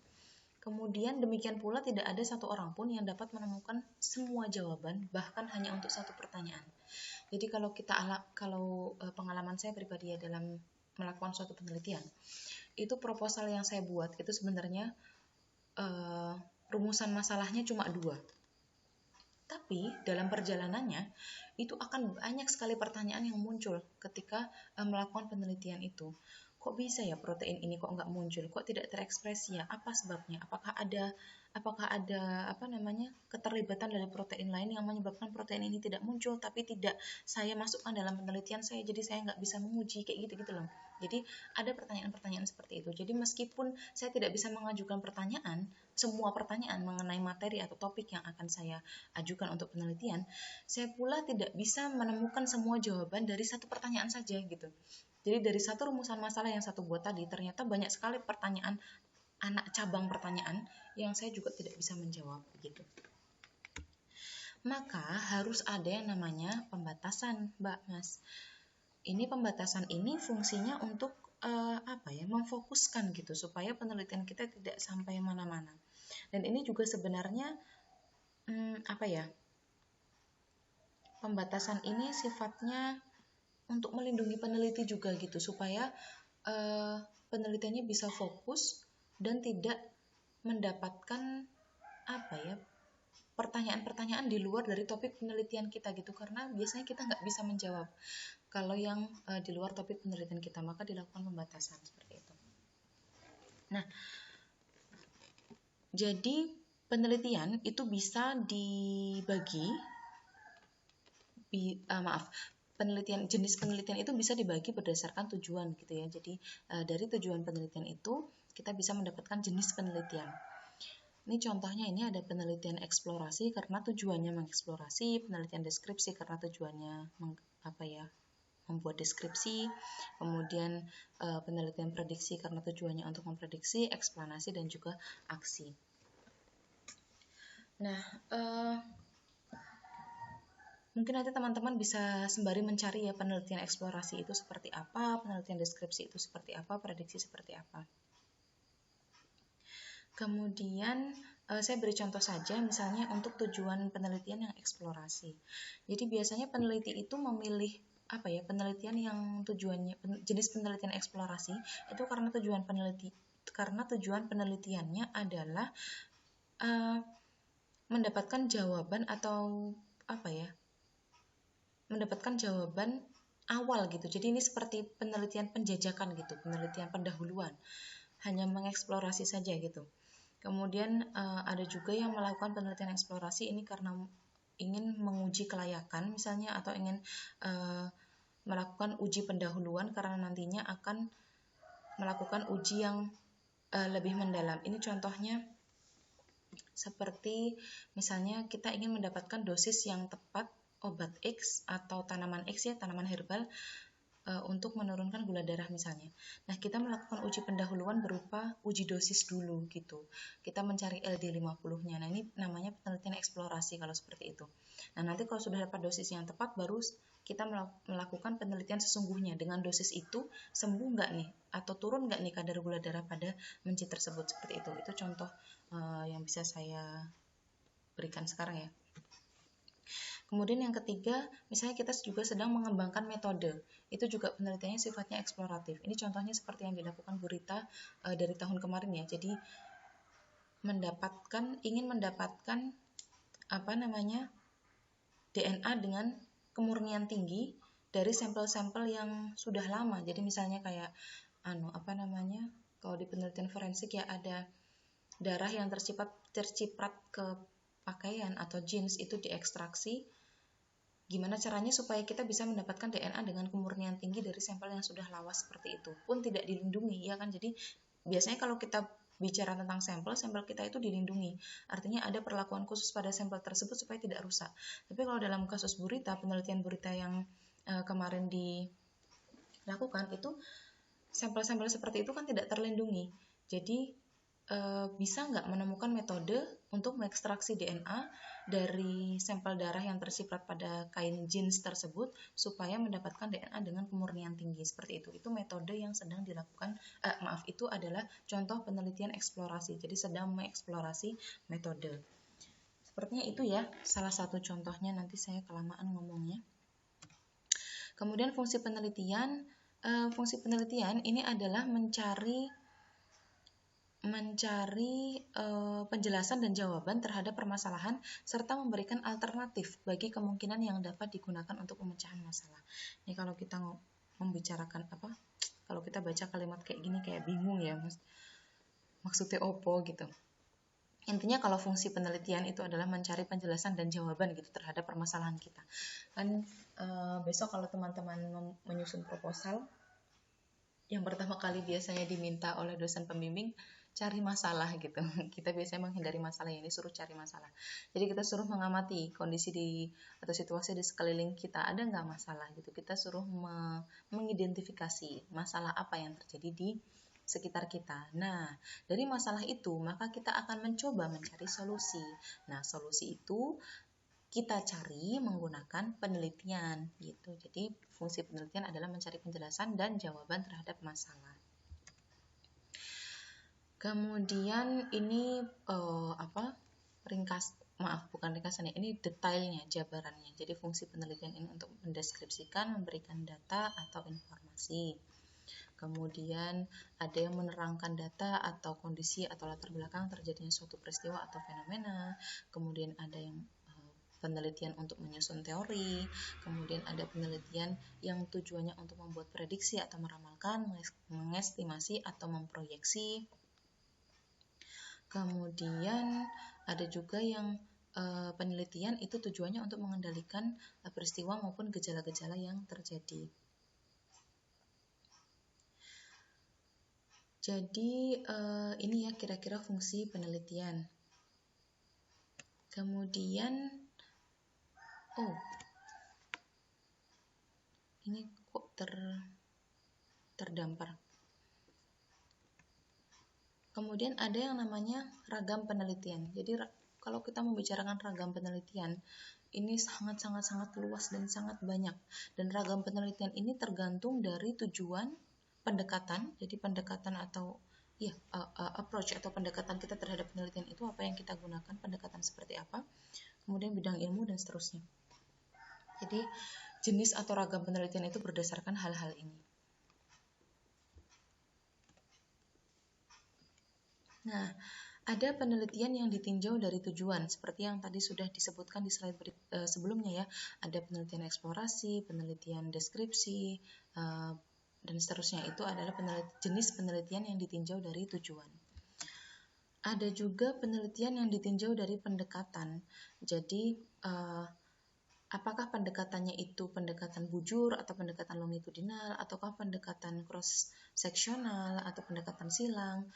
Kemudian demikian pula tidak ada satu orang pun yang dapat menemukan semua jawaban, bahkan hanya untuk satu pertanyaan. Jadi kalau pengalaman saya pribadi ya dalam melakukan suatu penelitian, itu proposal yang saya buat itu sebenarnya rumusan masalahnya cuma 2. Tapi dalam perjalanannya itu akan banyak sekali pertanyaan yang muncul ketika melakukan penelitian itu. Kok bisa ya protein ini kok nggak muncul? Kok tidak terekspresi ya? Apa sebabnya? Apakah ada keterlibatan dari protein lain yang menyebabkan protein ini tidak muncul tapi tidak saya masukkan dalam penelitian saya, jadi saya nggak bisa menguji kayak gitu loh. Jadi ada pertanyaan-pertanyaan seperti itu. Jadi meskipun saya tidak bisa mengajukan semua pertanyaan mengenai materi atau topik yang akan saya ajukan untuk penelitian, saya pula tidak bisa menemukan semua jawaban dari satu pertanyaan saja gitu. Jadi dari satu rumusan masalah yang satu buat tadi, ternyata banyak sekali pertanyaan, anak cabang pertanyaan yang saya juga tidak bisa menjawab gitu. Maka harus ada yang namanya pembatasan, Mbak Mas. Ini pembatasan ini fungsinya untuk memfokuskan gitu supaya penelitian kita tidak sampai mana-mana. Dan ini juga sebenarnya pembatasan ini sifatnya untuk melindungi peneliti juga gitu supaya penelitiannya bisa fokus dan tidak mendapatkan pertanyaan-pertanyaan di luar dari topik penelitian kita gitu, karena biasanya kita nggak bisa menjawab kalau yang di luar topik penelitian kita, maka dilakukan pembatasan seperti itu. Nah, jadi penelitian itu bisa dibagi jenis penelitian itu bisa dibagi berdasarkan tujuan gitu ya. Jadi dari tujuan penelitian itu kita bisa mendapatkan jenis penelitian. Ini contohnya, ini ada penelitian eksplorasi karena tujuannya mengeksplorasi, penelitian deskripsi karena tujuannya membuat deskripsi, kemudian penelitian prediksi karena tujuannya untuk memprediksi, eksplanasi dan juga aksi. Nah, mungkin nanti teman-teman bisa sembari mencari ya penelitian eksplorasi itu seperti apa, penelitian deskripsi itu seperti apa, prediksi seperti apa. Kemudian saya beri contoh saja misalnya untuk tujuan penelitian yang eksplorasi. Jadi biasanya peneliti itu memilih penelitian yang tujuannya jenis penelitian eksplorasi itu karena tujuan penelitiannya adalah mendapatkan jawaban atau apa ya, mendapatkan jawaban awal gitu. Jadi ini seperti penelitian penjajakan gitu, penelitian pendahuluan, hanya mengeksplorasi saja gitu. Kemudian ada juga yang melakukan penelitian eksplorasi ini karena ingin menguji kelayakan misalnya, atau ingin melakukan uji pendahuluan karena nantinya akan melakukan uji yang lebih mendalam. Ini contohnya seperti misalnya kita ingin mendapatkan dosis yang tepat obat X atau tanaman X ya, tanaman herbal untuk menurunkan gula darah misalnya. Nah, kita melakukan uji pendahuluan berupa uji dosis dulu gitu. Kita mencari LD50-nya. Nah, ini namanya penelitian eksplorasi kalau seperti itu. Nah, nanti kalau sudah dapat dosis yang tepat, baru kita melakukan penelitian sesungguhnya. Dengan dosis itu, sembuh nggak nih? Atau turun nggak nih kadar gula darah pada mencit tersebut? Seperti itu. Itu contoh yang bisa saya berikan sekarang ya. Kemudian yang ketiga, misalnya kita juga sedang mengembangkan metode. Itu juga penelitiannya sifatnya eksploratif. Ini contohnya seperti yang dilakukan Bu Rita dari tahun kemarin ya. Jadi ingin mendapatkan DNA dengan kemurnian tinggi dari sampel-sampel yang sudah lama. Jadi misalnya kayak kalau di penelitian forensik ya, ada darah yang terciprat ke pakaian atau jeans, itu diekstraksi. Gimana caranya supaya kita bisa mendapatkan DNA dengan kemurnian tinggi dari sampel yang sudah lawas seperti itu, pun tidak dilindungi ya kan. Jadi biasanya kalau kita bicara tentang sampel kita itu dilindungi, artinya ada perlakuan khusus pada sampel tersebut supaya tidak rusak. Tapi kalau dalam kasus Bu Rita, penelitian Bu Rita yang kemarin dilakukan, itu sampel-sampel seperti itu kan tidak terlindungi. Jadi bisa nggak menemukan metode untuk mengekstraksi DNA dari sampel darah yang terciprat pada kain jeans tersebut supaya mendapatkan DNA dengan kemurnian tinggi seperti itu. Itu metode yang sedang dilakukan, itu adalah contoh penelitian eksplorasi. Jadi sedang mengeksplorasi metode. Sepertinya itu ya salah satu contohnya, nanti saya kelamaan ngomongnya. Kemudian fungsi penelitian ini adalah mencari penjelasan dan jawaban terhadap permasalahan serta memberikan alternatif bagi kemungkinan yang dapat digunakan untuk pemecahan masalah. Ini kalau kita membicarakan kalau kita baca kalimat kayak gini kayak bingung ya, maksudnya opo gitu. Intinya kalau fungsi penelitian itu adalah mencari penjelasan dan jawaban gitu terhadap permasalahan kita. Kan besok kalau teman-teman menyusun proposal, yang pertama kali biasanya diminta oleh dosen pembimbing cari masalah gitu. Kita biasanya menghindari masalah, ini suruh cari masalah. Jadi kita suruh mengamati kondisi atau situasi di sekeliling kita, ada nggak masalah gitu. Kita suruh mengidentifikasi masalah apa yang terjadi di sekitar kita. Nah, dari masalah itu maka kita akan mencoba mencari solusi. Nah, solusi itu kita cari menggunakan penelitian gitu. Jadi fungsi penelitian adalah mencari penjelasan dan jawaban terhadap masalah. Kemudian ini ringkasannya, ini detailnya, jabarannya. Jadi fungsi penelitian ini untuk mendeskripsikan, memberikan data atau informasi. Kemudian ada yang menerangkan data atau kondisi atau latar belakang terjadinya suatu peristiwa atau fenomena. Kemudian ada yang penelitian untuk menyusun teori. Kemudian ada penelitian yang tujuannya untuk membuat prediksi atau meramalkan, mengestimasi atau memproyeksi. Kemudian ada juga yang penelitian itu tujuannya untuk mengendalikan peristiwa maupun gejala-gejala yang terjadi. Jadi ini ya kira-kira fungsi penelitian. Kemudian ini kok terdampar. Kemudian ada yang namanya ragam penelitian. Jadi kalau kita membicarakan ragam penelitian, ini sangat luas dan sangat banyak. Dan ragam penelitian ini tergantung dari tujuan pendekatan. Jadi pendekatan atau approach atau pendekatan kita terhadap penelitian itu apa yang kita gunakan, pendekatan seperti apa, kemudian bidang ilmu dan seterusnya. Jadi jenis atau ragam penelitian itu berdasarkan hal-hal ini. Nah, Ada penelitian yang ditinjau dari tujuan, seperti yang tadi sudah disebutkan di slide sebelumnya ya. Ada penelitian eksplorasi, penelitian deskripsi, dan seterusnya. Itu adalah jenis penelitian yang ditinjau dari tujuan. Ada juga penelitian yang ditinjau dari pendekatan. Jadi, apakah pendekatannya itu pendekatan bujur atau pendekatan longitudinal, ataukah pendekatan cross-seksional atau pendekatan silang.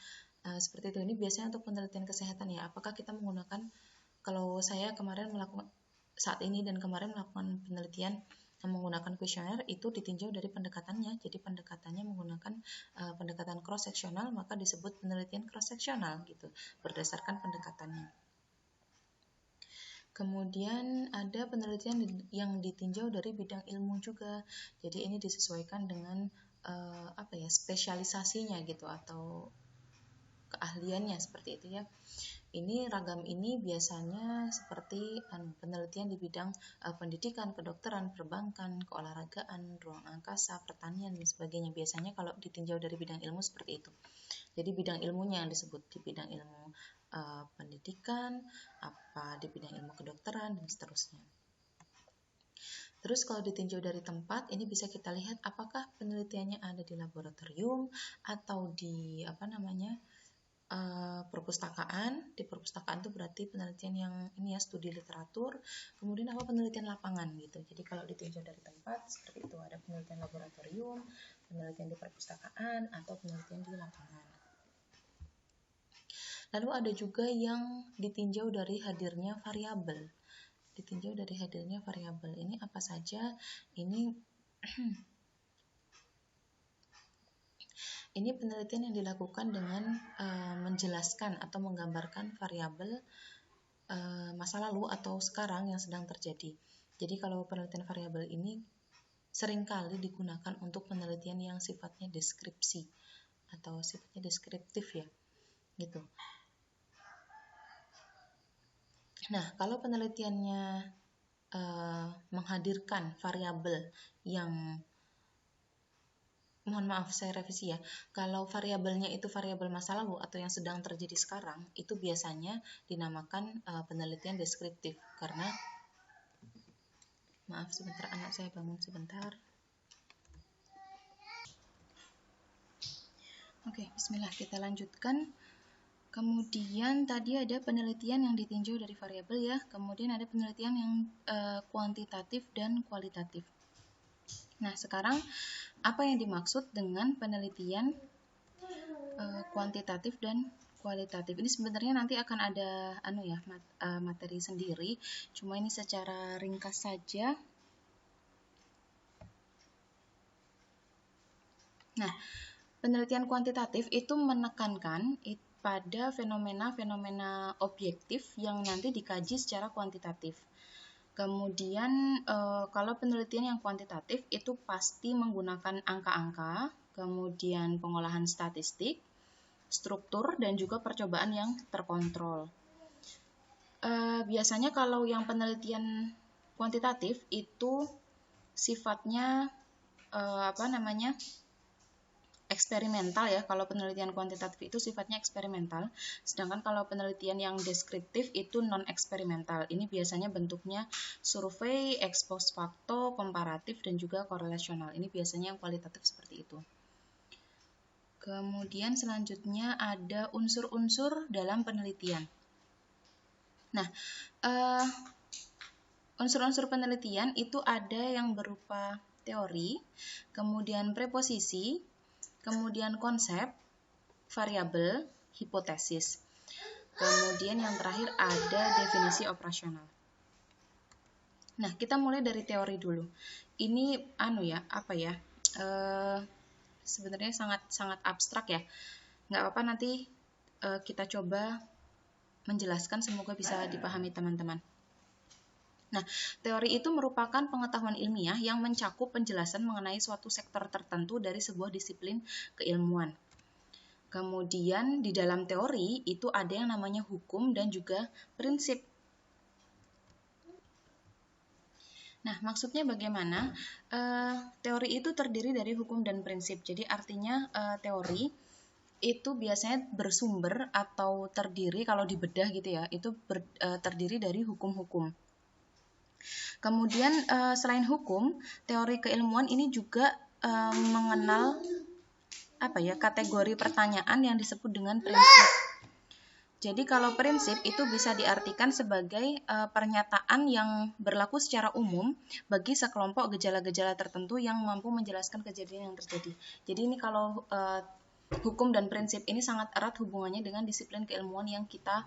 Seperti itu. Ini biasanya untuk penelitian kesehatan ya. Apakah kita menggunakan, kalau saya kemarin melakukan saat ini dan kemarin melakukan penelitian menggunakan kuesioner, itu ditinjau dari pendekatannya. Jadi pendekatannya menggunakan pendekatan cross-seksional, maka disebut penelitian cross-seksional gitu, berdasarkan pendekatannya. Kemudian ada penelitian yang ditinjau dari bidang ilmu juga. Jadi ini disesuaikan dengan spesialisasinya gitu atau keahliannya, seperti itu ya. Ini ragam ini biasanya seperti penelitian di bidang pendidikan, kedokteran, perbankan, keolahragaan, ruang angkasa, pertanian dan sebagainya. Biasanya kalau ditinjau dari bidang ilmu seperti itu. Jadi bidang ilmunya yang disebut di bidang ilmu pendidikan, apa di bidang ilmu kedokteran dan seterusnya. Terus kalau ditinjau dari tempat, ini bisa kita lihat apakah penelitiannya ada di laboratorium atau di perpustakaan. Di perpustakaan itu berarti penelitian yang ini ya, studi literatur. Kemudian apa, penelitian lapangan gitu. Jadi kalau ditinjau dari tempat seperti itu, ada penelitian laboratorium, penelitian di perpustakaan, atau penelitian di lapangan. Lalu ada juga yang ditinjau dari hadirnya variabel. Ditinjau dari hadirnya variabel. Ini apa saja? Ini penelitian yang dilakukan dengan menjelaskan atau menggambarkan variabel masa lalu atau sekarang yang sedang terjadi. Jadi kalau penelitian variabel ini seringkali digunakan untuk penelitian yang sifatnya deskripsi atau sifatnya deskriptif ya, gitu. Nah, kalau penelitiannya menghadirkan variabel yang, mohon maaf saya revisi ya, kalau variabelnya itu variabel masa lalu atau yang sedang terjadi sekarang, itu biasanya dinamakan penelitian deskriptif. Karena, maaf sebentar, anak saya bangun sebentar. Oke, bismillah, kita lanjutkan. Kemudian tadi ada penelitian yang ditinjau dari variabel ya, kemudian ada penelitian yang kuantitatif dan kualitatif. Nah, sekarang apa yang dimaksud dengan penelitian kuantitatif dan kualitatif? Ini sebenarnya nanti akan ada materi sendiri, cuma ini secara ringkas saja. Nah, penelitian kuantitatif itu menekankan pada fenomena-fenomena objektif yang nanti dikaji secara kuantitatif. Kemudian kalau penelitian yang kuantitatif itu pasti menggunakan angka-angka, kemudian pengolahan statistik, struktur, dan juga percobaan yang terkontrol. Biasanya kalau yang penelitian kuantitatif itu sifatnya eksperimental ya. Kalau penelitian kuantitatif itu sifatnya eksperimental, sedangkan kalau penelitian yang deskriptif itu non-eksperimental. Ini biasanya bentuknya survei, ex post facto, komparatif, dan juga korelasional. Ini biasanya yang kualitatif seperti itu. Kemudian selanjutnya ada unsur-unsur dalam penelitian. Nah, unsur-unsur penelitian itu ada yang berupa teori, kemudian preposisi, kemudian konsep, variabel, hipotesis. Kemudian yang terakhir ada definisi operasional. Nah, kita mulai dari teori dulu. Ini sebenarnya sangat abstrak ya. Nggak apa-apa, nanti kita coba menjelaskan, semoga bisa dipahami teman-teman. Nah, teori itu merupakan pengetahuan ilmiah yang mencakup penjelasan mengenai suatu sektor tertentu dari sebuah disiplin keilmuan. Kemudian di dalam teori itu ada yang namanya hukum dan juga prinsip. Nah, maksudnya bagaimana? Teori itu terdiri dari hukum dan prinsip. Jadi artinya teori itu biasanya bersumber atau terdiri, kalau dibedah gitu ya, itu terdiri dari hukum-hukum. Kemudian selain hukum, teori keilmuan ini juga mengenal kategori pertanyaan yang disebut dengan prinsip. Jadi kalau prinsip itu bisa diartikan sebagai pernyataan yang berlaku secara umum bagi sekelompok gejala-gejala tertentu yang mampu menjelaskan kejadian yang terjadi. Jadi ini kalau hukum dan prinsip ini sangat erat hubungannya dengan disiplin keilmuan yang kita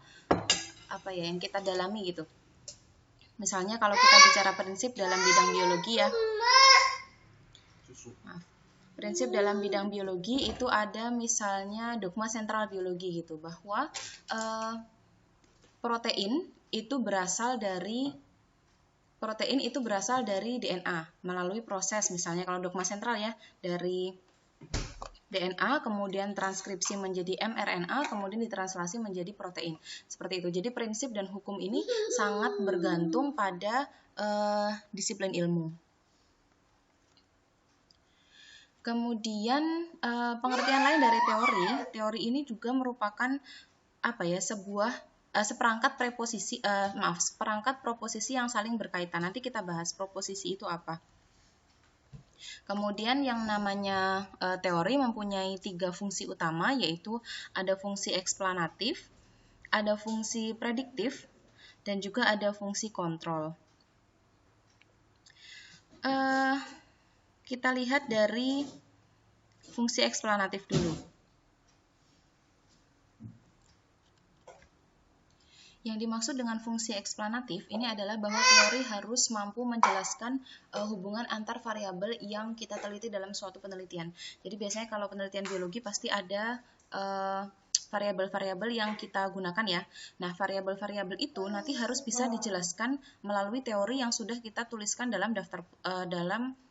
dalami gitu. Misalnya kalau kita bicara prinsip dalam bidang biologi ya. Prinsip dalam bidang biologi itu ada misalnya dogma sentral biologi gitu, bahwa protein itu berasal dari DNA melalui proses, misalnya kalau dogma sentral ya, dari DNA kemudian transkripsi menjadi mRNA kemudian ditranslasi menjadi protein. Seperti itu. Jadi prinsip dan hukum ini sangat bergantung pada disiplin ilmu. Kemudian pengertian lain dari teori ini juga merupakan seperangkat proposisi yang saling berkaitan. Nanti kita bahas proposisi itu apa. Kemudian yang namanya teori mempunyai 3 fungsi utama, yaitu ada fungsi eksplanatif, ada fungsi prediktif, dan juga ada fungsi kontrol. Kita lihat dari fungsi eksplanatif dulu. Yang dimaksud dengan fungsi eksplanatif ini adalah bahwa teori harus mampu menjelaskan hubungan antar variabel yang kita teliti dalam suatu penelitian. Jadi biasanya kalau penelitian biologi pasti ada variabel-variabel yang kita gunakan ya. Nah, variabel-variabel itu nanti harus bisa dijelaskan melalui teori yang sudah kita tuliskan dalam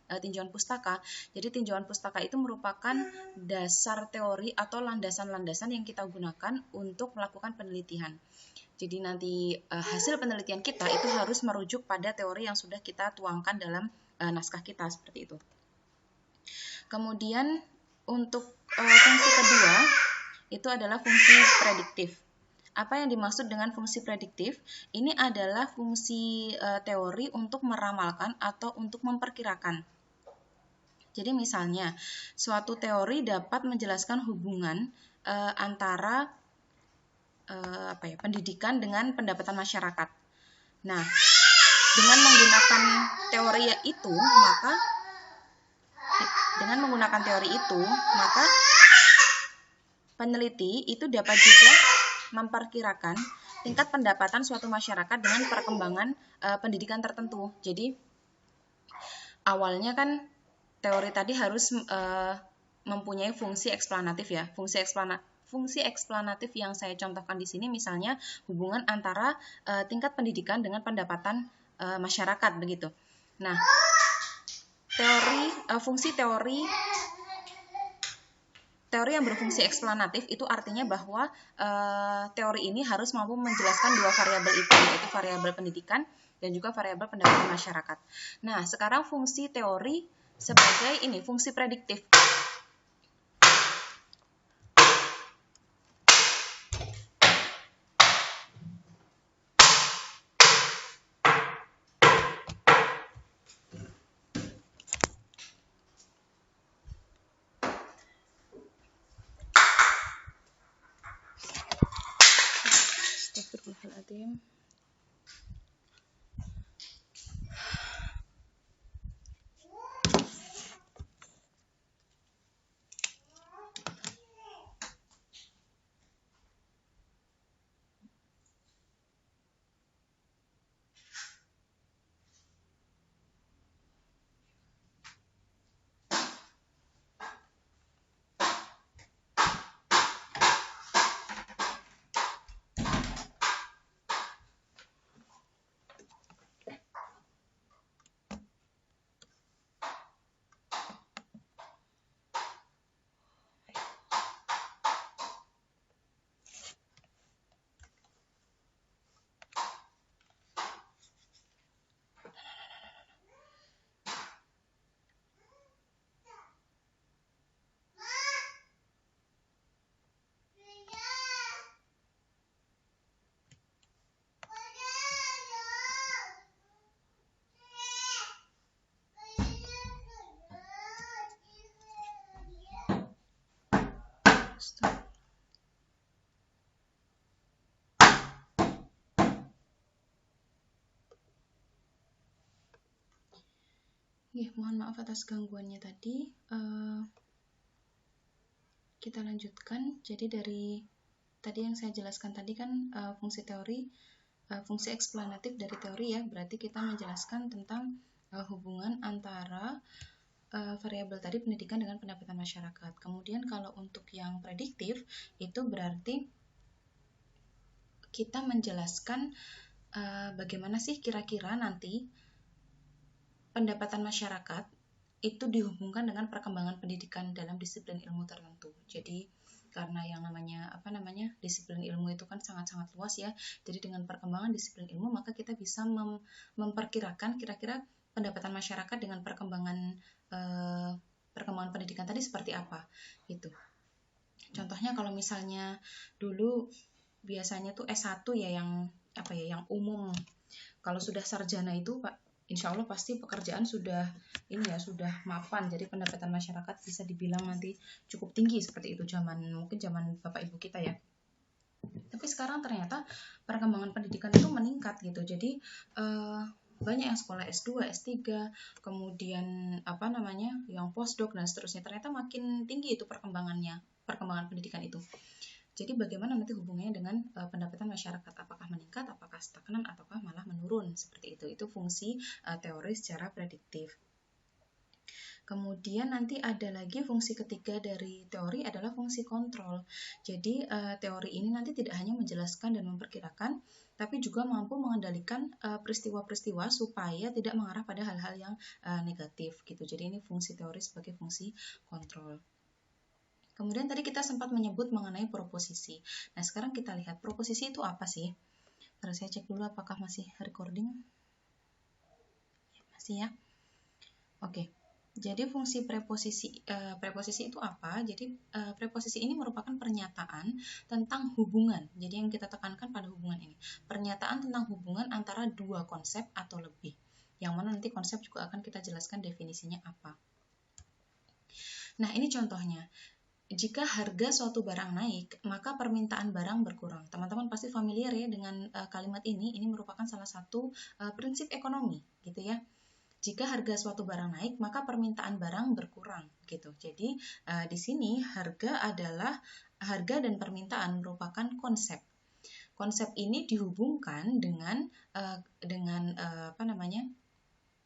tinjauan pustaka. Jadi tinjauan pustaka itu merupakan dasar teori atau landasan-landasan yang kita gunakan untuk melakukan penelitian. Jadi nanti hasil penelitian kita itu harus merujuk pada teori yang sudah kita tuangkan dalam naskah kita, seperti itu. Kemudian untuk fungsi kedua itu adalah fungsi prediktif. Apa yang dimaksud dengan fungsi prediktif? Ini adalah fungsi teori untuk meramalkan atau untuk memperkirakan. Jadi misalnya, suatu teori dapat menjelaskan hubungan antara pendidikan dengan pendapatan masyarakat. Nah, dengan menggunakan teori itu, maka peneliti itu dapat juga memperkirakan tingkat pendapatan suatu masyarakat dengan perkembangan pendidikan tertentu. Jadi awalnya kan teori tadi harus mempunyai fungsi eksplanatif ya. Fungsi eksplanatif yang saya contohkan di sini misalnya hubungan antara tingkat pendidikan dengan pendapatan masyarakat begitu. Nah, fungsi teori yang berfungsi eksplanatif itu artinya bahwa teori ini harus mampu menjelaskan 2 variabel itu, yaitu variabel pendidikan dan juga variabel pendapatan masyarakat. Nah, sekarang fungsi teori sebagai fungsi prediktif. Astagfirullahaladzim. Mohon maaf atas gangguannya tadi. Kita lanjutkan. Jadi dari tadi yang saya jelaskan tadi kan fungsi teori, fungsi eksplanatif dari teori ya. Berarti kita menjelaskan tentang hubungan antara variabel tadi pendidikan dengan pendapatan masyarakat. Kemudian kalau untuk yang prediktif itu berarti kita menjelaskan bagaimana sih kira-kira nanti pendapatan masyarakat itu dihubungkan dengan perkembangan pendidikan dalam disiplin ilmu tertentu. Jadi karena yang namanya disiplin ilmu itu kan sangat-sangat luas ya. Jadi dengan perkembangan disiplin ilmu maka kita bisa memperkirakan kira-kira pendapatan masyarakat dengan perkembangan pendidikan tadi seperti apa gitu. Contohnya kalau misalnya dulu biasanya tuh S1 ya yang umum. Kalau sudah sarjana itu Pak, insya Allah pasti pekerjaan sudah mapan, jadi pendapatan masyarakat bisa dibilang nanti cukup tinggi seperti itu mungkin zaman Bapak Ibu kita ya. Tapi sekarang ternyata perkembangan pendidikan itu meningkat gitu, jadi banyak yang sekolah S2, S3, kemudian yang postdoc dan seterusnya, ternyata makin tinggi itu perkembangan pendidikan itu. Jadi bagaimana nanti hubungannya dengan pendapatan masyarakat, apakah meningkat, apakah stagnan, ataukah malah menurun, seperti itu. Itu fungsi teori secara prediktif. Kemudian nanti ada lagi fungsi ketiga dari teori adalah fungsi kontrol. Jadi teori ini nanti tidak hanya menjelaskan dan memperkirakan, tapi juga mampu mengendalikan peristiwa-peristiwa supaya tidak mengarah pada hal-hal yang negatif gitu. Jadi ini fungsi teori sebagai fungsi kontrol. Kemudian tadi kita sempat menyebut mengenai proposisi. Nah, sekarang kita lihat proposisi itu apa sih? Terus saya cek dulu apakah masih recording. Masih ya. Oke. Jadi fungsi preposisi itu apa? Jadi preposisi ini merupakan pernyataan tentang hubungan. Jadi yang kita tekankan pada hubungan ini. Pernyataan tentang hubungan antara dua konsep atau lebih. Yang mana nanti konsep juga akan kita jelaskan definisinya apa. Nah, ini contohnya. Jika harga suatu barang naik, maka permintaan barang berkurang. Teman-teman pasti familiar ya dengan kalimat ini. Ini merupakan salah satu prinsip ekonomi, gitu ya. Jika harga suatu barang naik, maka permintaan barang berkurang, gitu. Jadi di sini harga dan permintaan merupakan konsep. Konsep ini dihubungkan dengan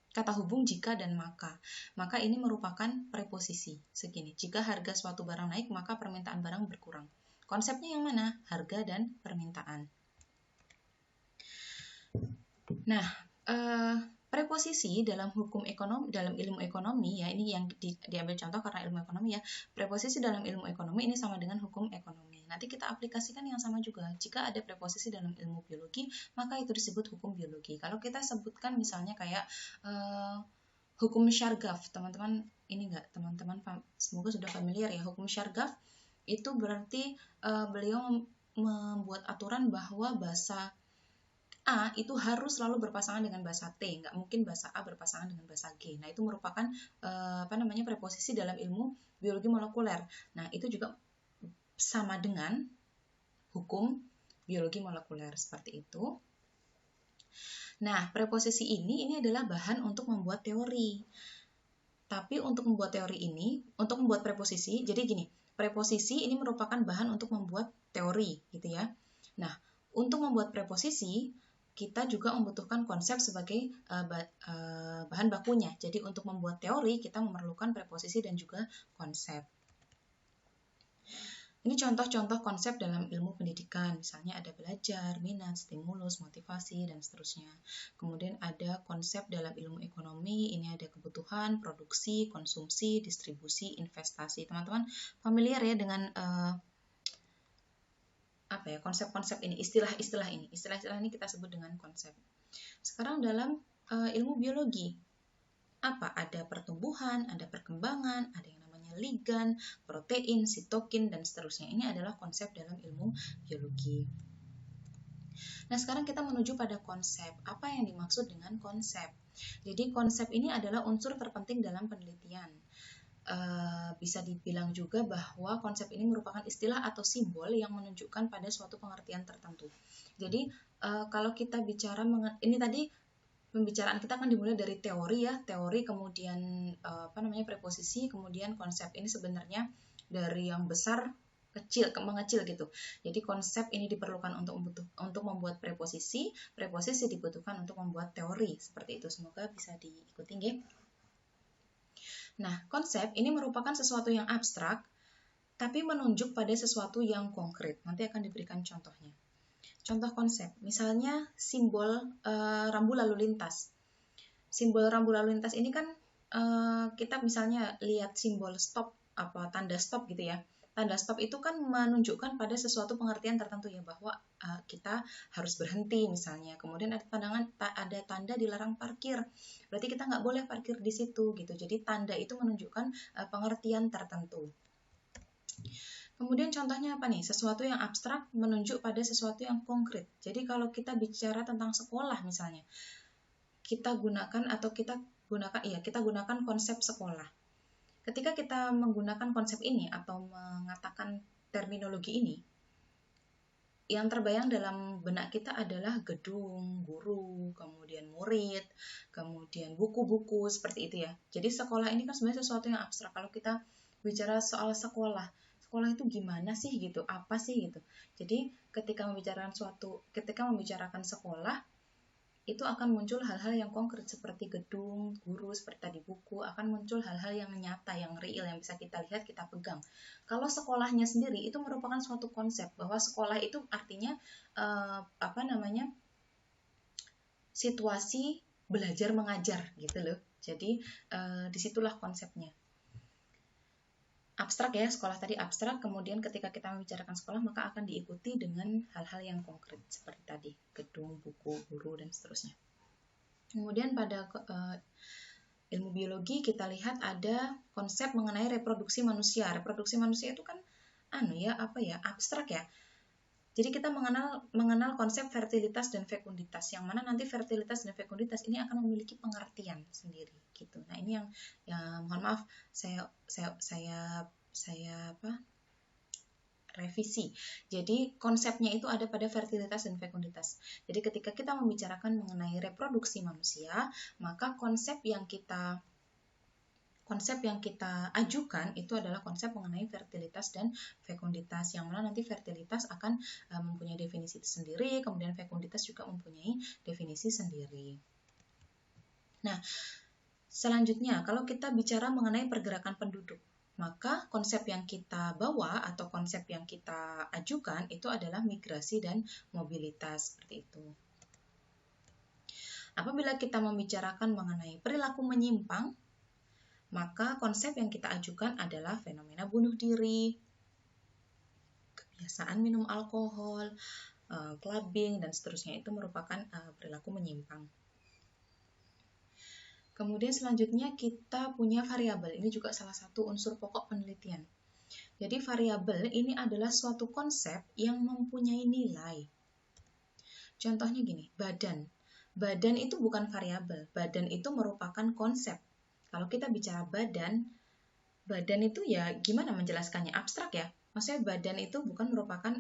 kata hubung jika dan maka. Maka ini merupakan preposisi. Segini, jika harga suatu barang naik, maka permintaan barang berkurang. Konsepnya yang mana? Harga dan permintaan. Nah, preposisi dalam ilmu ekonomi ya, ini yang diambil contoh karena ilmu ekonomi ya. Preposisi dalam ilmu ekonomi ini sama dengan hukum ekonomi. Nanti kita aplikasikan yang sama juga. Jika ada preposisi dalam ilmu biologi, maka itu disebut hukum biologi. Kalau kita sebutkan misalnya kayak hukum Chargaff, teman-teman semoga sudah familiar ya. Hukum Chargaff itu berarti beliau membuat aturan bahwa bahasa A itu harus selalu berpasangan dengan bahasa T, nggak mungkin bahasa A berpasangan dengan bahasa G. Nah, itu merupakan preposisi dalam ilmu biologi molekuler. Nah, itu juga sama dengan hukum biologi molekuler seperti itu. Nah, preposisi ini adalah bahan untuk membuat teori. Tapi untuk membuat preposisi, jadi gini, preposisi ini merupakan bahan untuk membuat teori, gitu ya. Nah, untuk membuat preposisi, kita juga membutuhkan konsep sebagai bahan bakunya. Jadi untuk membuat teori, kita memerlukan preposisi dan juga konsep. Ini contoh-contoh konsep dalam ilmu pendidikan, misalnya ada belajar, minat, stimulus, motivasi, dan seterusnya. Kemudian ada konsep dalam ilmu ekonomi, ini ada kebutuhan, produksi, konsumsi, distribusi, investasi. Teman-teman familiar ya dengan konsep-konsep ini, istilah-istilah ini. Istilah-istilah ini kita sebut dengan konsep. Sekarang dalam ilmu biologi, apa? Ada pertumbuhan, ada perkembangan, ada yang ligan, protein, sitokin, dan seterusnya. Ini adalah konsep dalam ilmu biologi. Nah, sekarang kita menuju pada konsep. Apa yang dimaksud dengan konsep? Jadi, konsep ini adalah unsur terpenting dalam penelitian. Bisa dibilang juga bahwa konsep ini merupakan istilah atau simbol yang menunjukkan pada suatu pengertian tertentu. Jadi, kalau kita bicara ini tadi pembicaraan kita akan dimulai dari teori ya, teori kemudian preposisi, kemudian konsep. Ini sebenarnya dari yang besar kecil ke mengecil gitu. Jadi konsep ini diperlukan untuk membuat preposisi, preposisi dibutuhkan untuk membuat teori. Seperti itu. Semoga bisa diikuti nggih. Nah, konsep ini merupakan sesuatu yang abstrak tapi menunjuk pada sesuatu yang konkret. Nanti akan diberikan contohnya. Contoh konsep, misalnya simbol rambu lalu lintas. Simbol rambu lalu lintas ini kan kita misalnya lihat simbol stop, tanda stop gitu ya. Tanda stop itu kan menunjukkan pada sesuatu pengertian tertentu ya, bahwa kita harus berhenti misalnya. Kemudian ada tanda dilarang parkir. Berarti kita nggak boleh parkir di situ gitu. Jadi tanda itu menunjukkan pengertian tertentu. Kemudian contohnya apa nih? Sesuatu yang abstrak menunjuk pada sesuatu yang konkret. Jadi kalau kita bicara tentang sekolah misalnya, kita gunakan konsep sekolah. Ketika kita menggunakan konsep ini atau mengatakan terminologi ini, yang terbayang dalam benak kita adalah gedung, guru, kemudian murid, kemudian buku-buku, seperti itu ya. Jadi sekolah ini kan sebenarnya sesuatu yang abstrak. Kalau kita bicara soal sekolah itu gimana sih gitu, apa sih gitu. Jadi ketika membicarakan sekolah, itu akan muncul hal-hal yang konkret seperti gedung, guru, seperti tadi buku, akan muncul hal-hal yang nyata, yang real, yang bisa kita lihat, kita pegang. Kalau sekolahnya sendiri itu merupakan suatu konsep, bahwa sekolah itu artinya situasi belajar mengajar gitu loh. Jadi disitulah konsepnya. Abstrak ya, sekolah tadi abstrak, kemudian ketika kita membicarakan sekolah maka akan diikuti dengan hal-hal yang konkret seperti tadi, gedung, buku, guru, dan seterusnya. Kemudian pada ilmu biologi kita lihat ada konsep mengenai reproduksi manusia. Reproduksi manusia itu kan abstrak ya. Jadi kita mengenal konsep fertilitas dan fekunditas, yang mana nanti fertilitas dan fekunditas ini akan memiliki pengertian sendiri gitu. Nah, ini yang mohon maaf saya revisi. Jadi konsepnya itu ada pada fertilitas dan fekunditas. Jadi ketika kita membicarakan mengenai reproduksi manusia, maka konsep yang kita ajukan itu adalah konsep mengenai fertilitas dan fekunditas, yang mana nanti fertilitas akan mempunyai definisi sendiri, kemudian fekunditas juga mempunyai definisi sendiri. Nah, selanjutnya kalau kita bicara mengenai pergerakan penduduk, maka konsep yang kita bawa atau konsep yang kita ajukan itu adalah migrasi dan mobilitas, seperti itu. Apabila kita membicarakan mengenai perilaku menyimpang, maka konsep yang kita ajukan adalah fenomena bunuh diri, kebiasaan minum alkohol, clubbing, dan seterusnya. Itu merupakan perilaku menyimpang. Kemudian selanjutnya kita punya variabel. Ini juga salah satu unsur pokok penelitian. Jadi variabel ini adalah suatu konsep yang mempunyai nilai. Contohnya gini, badan. Badan itu bukan variabel. Badan itu merupakan konsep. Kalau kita bicara badan itu ya gimana menjelaskannya? Abstrak ya. Maksudnya badan itu bukan merupakan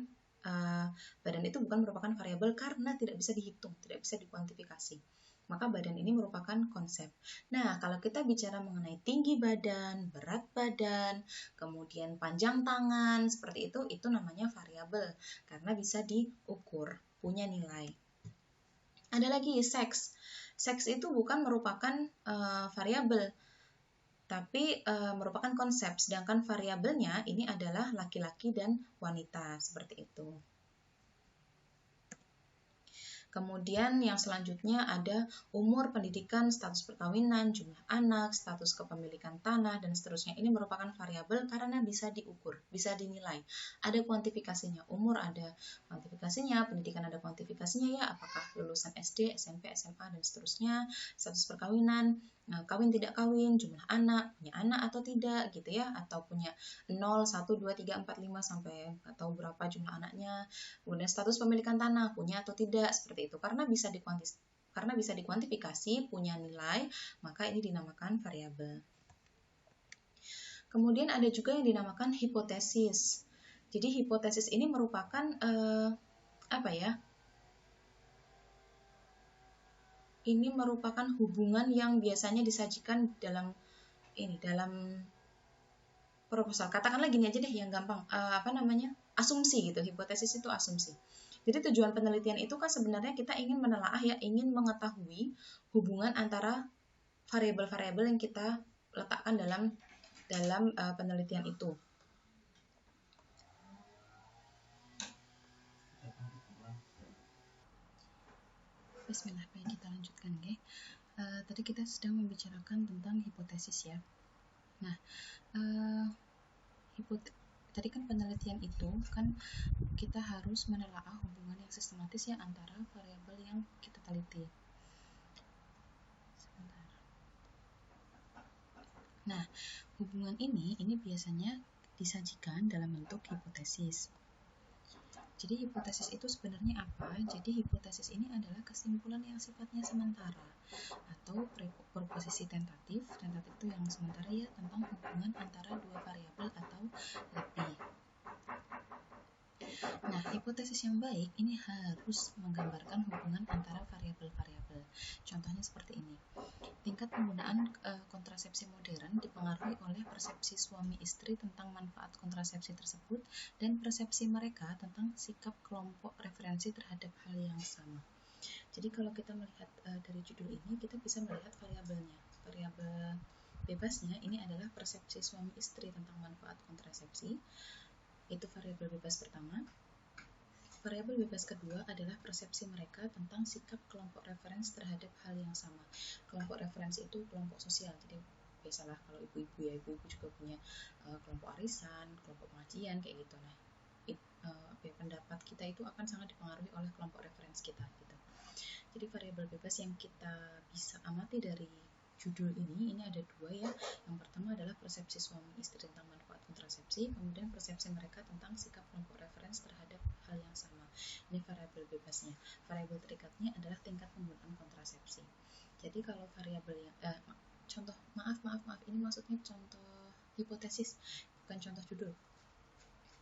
variabel karena tidak bisa dihitung, tidak bisa dikuantifikasi. Maka badan ini merupakan konsep. Nah, kalau kita bicara mengenai tinggi badan, berat badan, kemudian panjang tangan, seperti itu namanya variabel karena bisa diukur, punya nilai. Ada lagi seks. Seks itu bukan merupakan variabel, tapi merupakan konsep, sedangkan variabelnya ini adalah laki-laki dan wanita, seperti itu. Kemudian yang selanjutnya ada umur, pendidikan, status perkawinan, jumlah anak, status kepemilikan tanah, dan seterusnya. Ini merupakan variabel karena bisa diukur, bisa dinilai. Ada kuantifikasinya, umur ada kuantifikasinya, pendidikan ada kuantifikasinya ya, apakah lulusan SD, SMP, SMA, dan seterusnya, status perkawinan, kawin tidak kawin, jumlah anak, punya anak atau tidak gitu ya, atau punya 0, 1, 2, 3, 4, 5 sampai atau berapa jumlah anaknya. Kemudian status pemilikan tanah, punya atau tidak, seperti itu. Karena bisa dikuantifikasi, punya nilai, maka ini dinamakan variabel. Kemudian ada juga yang dinamakan hipotesis. Jadi hipotesis ini merupakan ini merupakan hubungan yang biasanya disajikan dalam proposal. Katakanlah gini aja deh yang gampang, asumsi gitu. Hipotesis itu asumsi. Jadi tujuan penelitian itu kan sebenarnya kita ingin menelaah ya, ingin mengetahui hubungan antara variabel-variabel yang kita letakkan dalam penelitian itu. Bismillah, baik kita lanjutkan, okay? Tadi kita sedang membicarakan tentang hipotesis ya. Nah, tadi kan penelitian itu kan kita harus menelaah hubungan yang sistematis ya antara variabel yang kita teliti. Sebentar. Nah, hubungan ini biasanya disajikan dalam bentuk hipotesis. Jadi hipotesis itu sebenarnya apa? Jadi hipotesis ini adalah kesimpulan yang sifatnya sementara atau proposisi tentatif. Tentatif itu yang sementara ya, tentang hubungan antara dua variabel atau lebih. Nah, hipotesis yang baik ini harus menggambarkan hubungan antara variabel-variabel. Contohnya seperti ini. Tingkat penggunaan kontrasepsi modern dipengaruhi oleh persepsi suami istri tentang manfaat kontrasepsi tersebut dan persepsi mereka tentang sikap kelompok referensi terhadap hal yang sama. Jadi kalau kita melihat dari judul ini, kita bisa melihat variabelnya. Variabel bebasnya ini adalah persepsi suami istri tentang manfaat kontrasepsi. Itu variabel bebas pertama. Variabel bebas kedua adalah persepsi mereka tentang sikap kelompok referensi terhadap hal yang sama. Kelompok referensi itu kelompok sosial, jadi biasalah kalau ibu-ibu ya, ibu-ibu juga punya kelompok arisan, kelompok pengajian kayak gitu. Nah, pendapat kita itu akan sangat dipengaruhi oleh kelompok referensi kita gitu. Jadi variabel bebas yang kita bisa amati dari judul ini ada dua ya. Yang pertama adalah persepsi suami istri tentang manfaat kontrasepsi, kemudian persepsi mereka tentang sikap kelompok referensi terhadap hal yang sama. Ini variabel bebasnya. Variabel terikatnya adalah tingkat penggunaan kontrasepsi. Jadi kalau variabel yang contoh, maaf ini maksudnya contoh hipotesis, bukan contoh judul.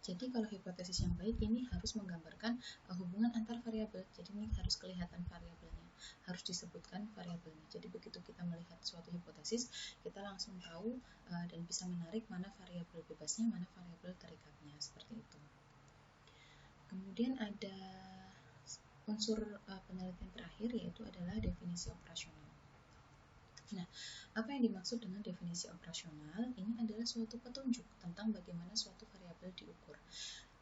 Jadi kalau hipotesis yang baik ini harus menggambarkan hubungan antar variabel. Jadi ini harus kelihatan variabelnya, harus disebutkan variabelnya. Jadi begitu kita melihat suatu hipotesis, kita langsung tahu dan bisa menarik mana variabel bebasnya, mana variabel terikatnya, seperti itu. Kemudian ada unsur penelitian terakhir, yaitu adalah definisi operasional. Nah, apa yang dimaksud dengan definisi operasional? Ini adalah suatu petunjuk tentang bagaimana suatu variabel diukur.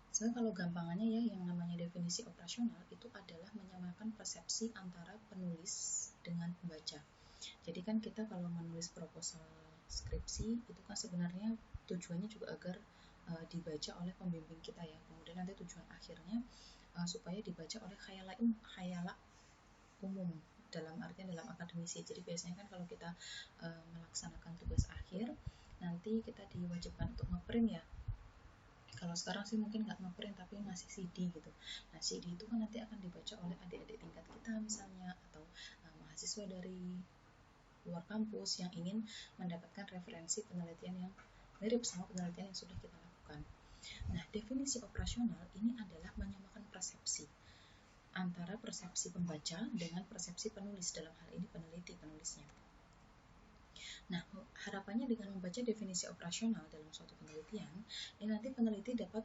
So, kalau gampangannya ya, yang namanya definisi operasional itu adalah menyamakan persepsi antara penulis dengan pembaca. Jadi kan kita kalau menulis proposal skripsi itu kan sebenarnya tujuannya juga agar dibaca oleh pembimbing kita ya. Kemudian nanti tujuan akhirnya supaya dibaca oleh khayalak umum, dalam artian dalam akademisi. Jadi biasanya kan kalau kita melaksanakan tugas akhir, nanti kita diwajibkan untuk ngeprint ya. Kalau sekarang sih mungkin nggak ngeprint tapi masih CD gitu. Nah, CD itu kan nanti akan dibaca oleh adik-adik tingkat kita misalnya, atau mahasiswa dari luar kampus yang ingin mendapatkan referensi penelitian yang mirip sama penelitian yang sudah kita lakukan. Nah, definisi operasional ini adalah menyamakan persepsi antara persepsi pembaca dengan persepsi penulis, dalam hal ini penulisnya. Nah, harapannya dengan membaca definisi operasional dalam suatu penelitian, ini nanti peneliti dapat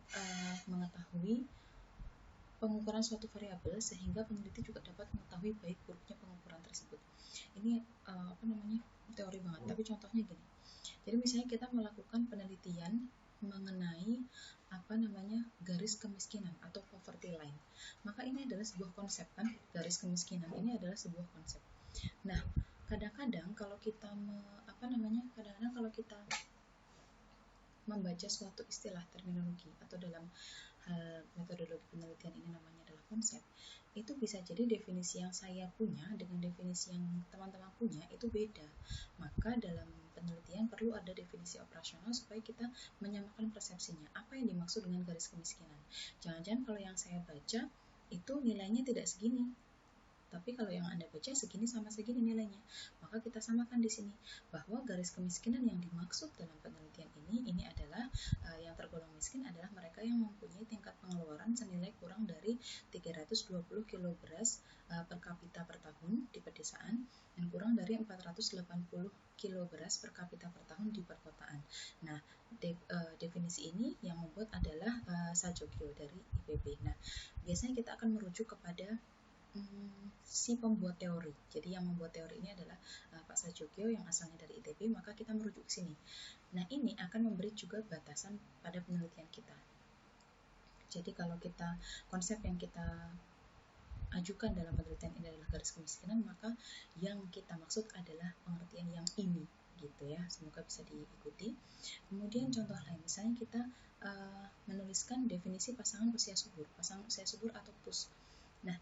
mengetahui pengukuran suatu variabel, sehingga peneliti juga dapat mengetahui baik buruknya pengukuran tersebut. Ini teori banget, tapi contohnya gini. Jadi misalnya kita melakukan penelitian mengenai garis kemiskinan atau poverty line, maka ini adalah sebuah konsep kan, garis kemiskinan ini adalah sebuah konsep. Nah, kadang-kadang kalau kita membaca suatu istilah terminologi atau dalam hal metodologi penelitian ini namanya adalah konsep, itu bisa jadi definisi yang saya punya dengan definisi yang teman-teman punya itu beda. Maka dalam penelitian perlu ada definisi operasional supaya kita menyamakan persepsinya. Apa yang dimaksud dengan garis kemiskinan? Jangan-jangan kalau yang saya baca itu nilainya tidak segini, tapi kalau yang Anda baca segini sama segini nilainya. Maka kita samakan di sini bahwa garis kemiskinan yang dimaksud dalam penelitian ini adalah yang tergolong miskin adalah mereka yang mempunyai tingkat pengeluaran senilai kurang dari 320 kg beras per kapita per tahun di pedesaan dan kurang dari 480 kg beras per kapita per tahun di perkotaan. Nah, definisi ini yang membuat adalah Sajogyo dari IPB. Nah, biasanya kita akan merujuk kepada si pembuat teori. Jadi yang membuat teori ini adalah Pak Sajogyo yang asalnya dari ITB, maka kita merujuk ke sini. Nah, ini akan memberi juga batasan pada penelitian kita. Jadi kalau konsep yang kita ajukan dalam penelitian ini adalah garis kemiskinan, maka yang kita maksud adalah pengertian yang ini, gitu ya. Semoga bisa diikuti. Kemudian contoh lain, misalnya kita menuliskan definisi pasangan usia subur atau PUS. Nah,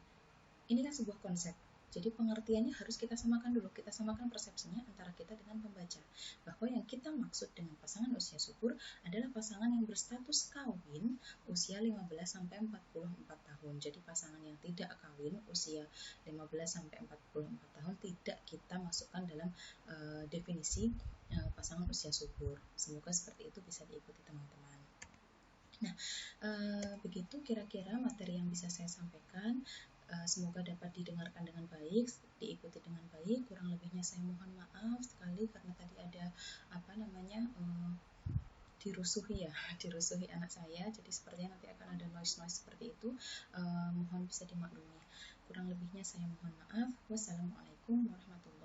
ini kan sebuah konsep. Jadi pengertiannya harus kita samakan dulu. Kita samakan persepsinya antara kita dengan pembaca. Bahwa yang kita maksud dengan pasangan usia subur adalah pasangan yang berstatus kawin usia 15-44 tahun. Jadi pasangan yang tidak kawin usia 15-44 tahun tidak kita masukkan dalam definisi pasangan usia subur. Semoga seperti itu bisa diikuti teman-teman. Nah, begitu kira-kira materi yang bisa saya sampaikan. Semoga dapat didengarkan dengan baik, diikuti dengan baik. Kurang lebihnya saya mohon maaf sekali karena tadi ada dirusuhi anak saya. Jadi sepertinya nanti akan ada noise seperti itu. Mohon bisa dimaklumi. Kurang lebihnya saya mohon maaf. Wassalamualaikum warahmatullahi wabarakatuh.